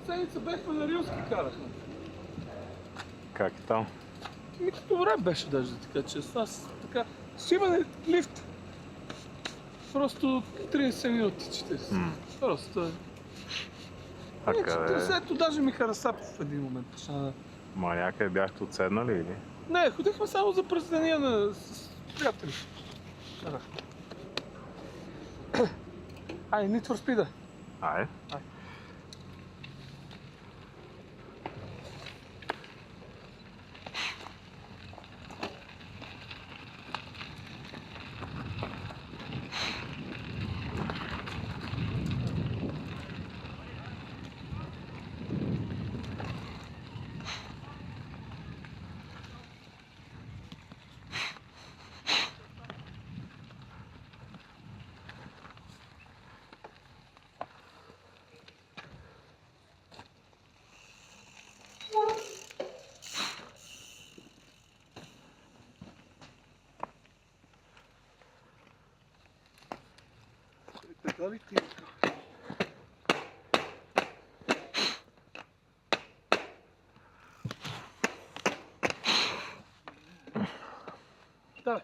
седмица бехме на Рилски карахме. Как е там? Добре беше даже, така че аз така... Ще има лифт. Просто 30 минути, 40. Просто... А къде? Ето даже ми хареса в един момент. Ма някъде бяхте отседнали или? Не, ходихме само за празнения с приятели. Ай, Need for Speed-а. Ай. Така ли ти? Давай.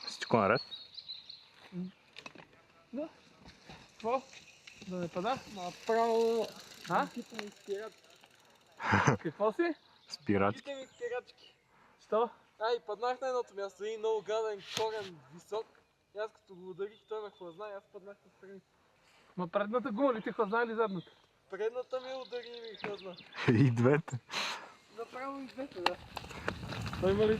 Всичко наред? Да. Какво? Да не пада? Направо... А? Какво си? Спирачки. Питаме спирачки. Що? Ай, паднах на едното място, един много гаден корен, висок. И аз като го ударих, той ме хлъзна и аз паднах настрани. Ма предната гума ли ти хлъзна или задната? Предната ми удари и ми хлъзна. И двете. Направо и двете, да. Той има ли...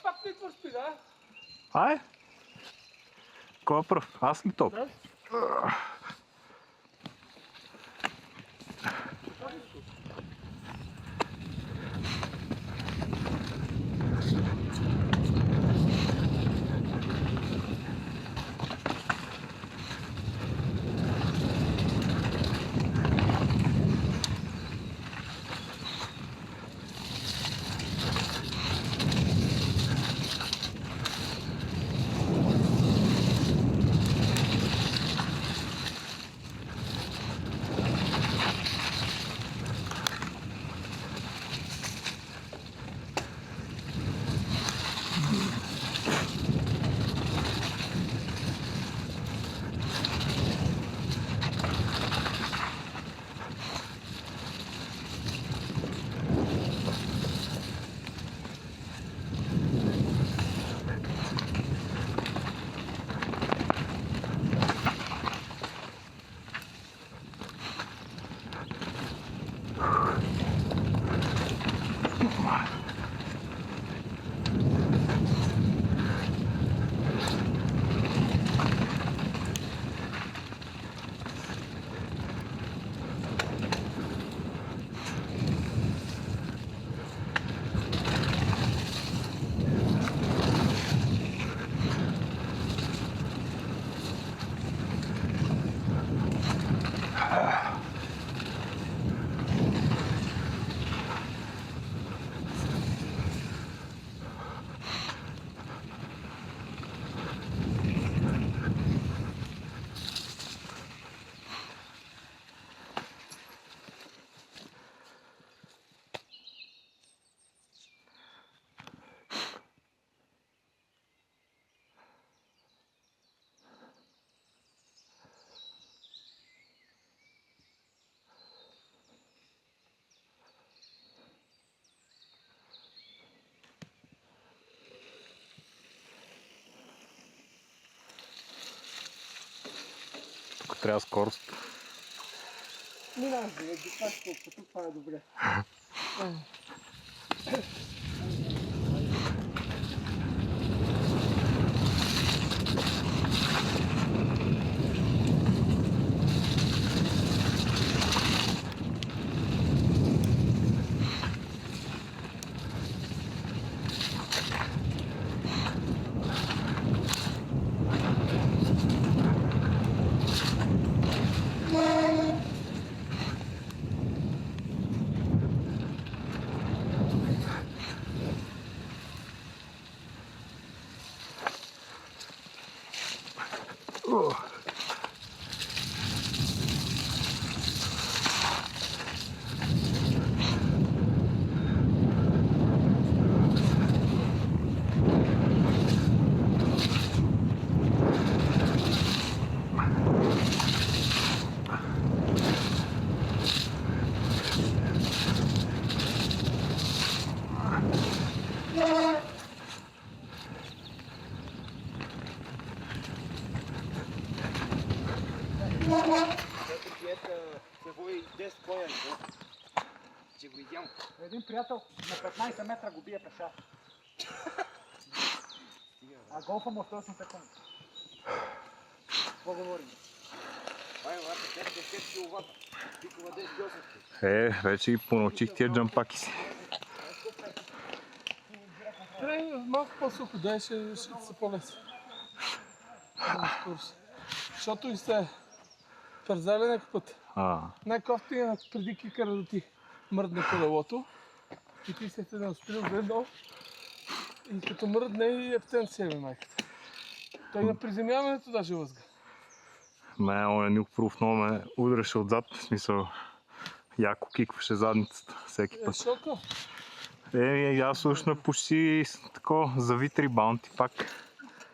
Пак Need for Speed, а? Ай! Кой е пръв? Аз ли топ? Да. Тук трябва скорост. Минаваш, бе, до това колко, това е добре. Един приятел на 15 метра го бие пеша. А голфа му 8 секунди. Какво говорим? Вече ги понаучих тия джампаки си. Трябва малко по-сухо, дай ще се по-лесно. Защото и се фързали някакъв път. Най-кофти е преди кикъра да ти мръдне колелото и ти се те настрил ведно и като мръдне и ептен себе майката. Той на приземяването даже лъзга. Оня Нюкпров много ме удреше отзад, в смисъл яко кикваше задницата всеки път. Шоко? Аз слушна почти такова завит рибаунт и пак.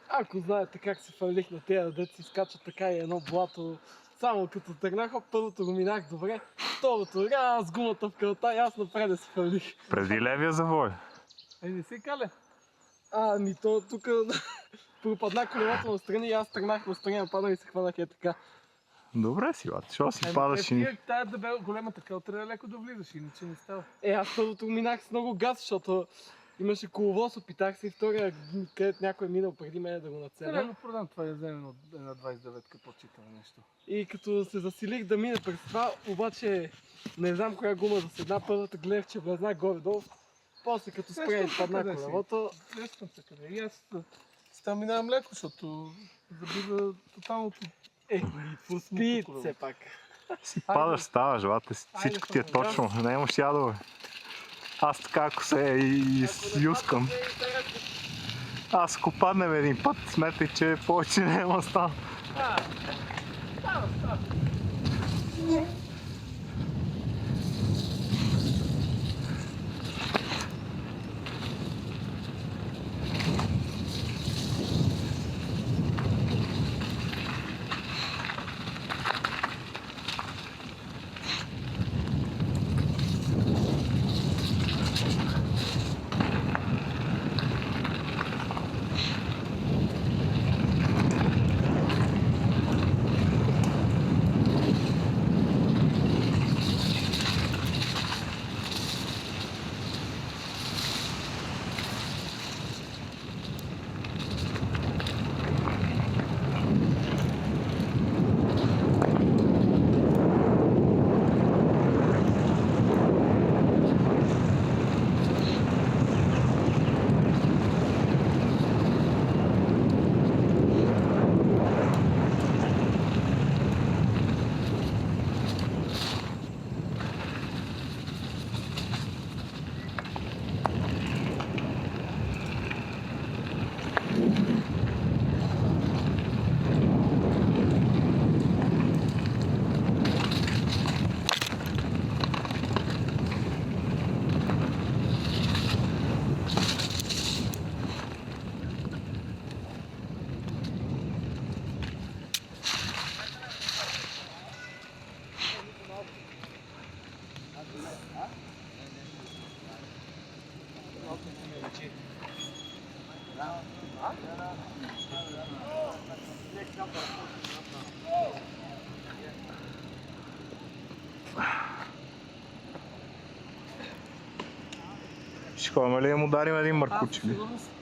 Ако знаете как се фалих на тези дет си скачат така и едно блато, само като тръгнах, първото го минах добре, второто с гумата в кълта и аз напред да се фалих. Преди левия завой. Не си кале? Ами то тук пропадна колелото настрани и аз тръгнах настрани, паднах и се хванах така. Добре си, бат, защо си падаш и... Тая дебела големата кал трябва леко да влизаш, иначе не става. Аз първото минах с много газ, защото имаше коловоз, опитах се и втория, където някой е минал преди мен да го нацеля. Не го продам, това е вземен от една 29-ка по-читава нещо. И като се засилих да мине през това, обаче не знам коя гума заседна, първата гледах, че влезна горе-долу. После като спря и падна колелото. Срещам се къде. И аз там минавам леко, защото забива тоталното... Спит все пак. Си падаш, ставаш, бате, всичко ти е точно, не имаш ядове. Аз така ако се изюскам. Аз ако паднем един път, смятай, че повече няма да стана. ходим ли да му дарим един маркучи? Сигурно си.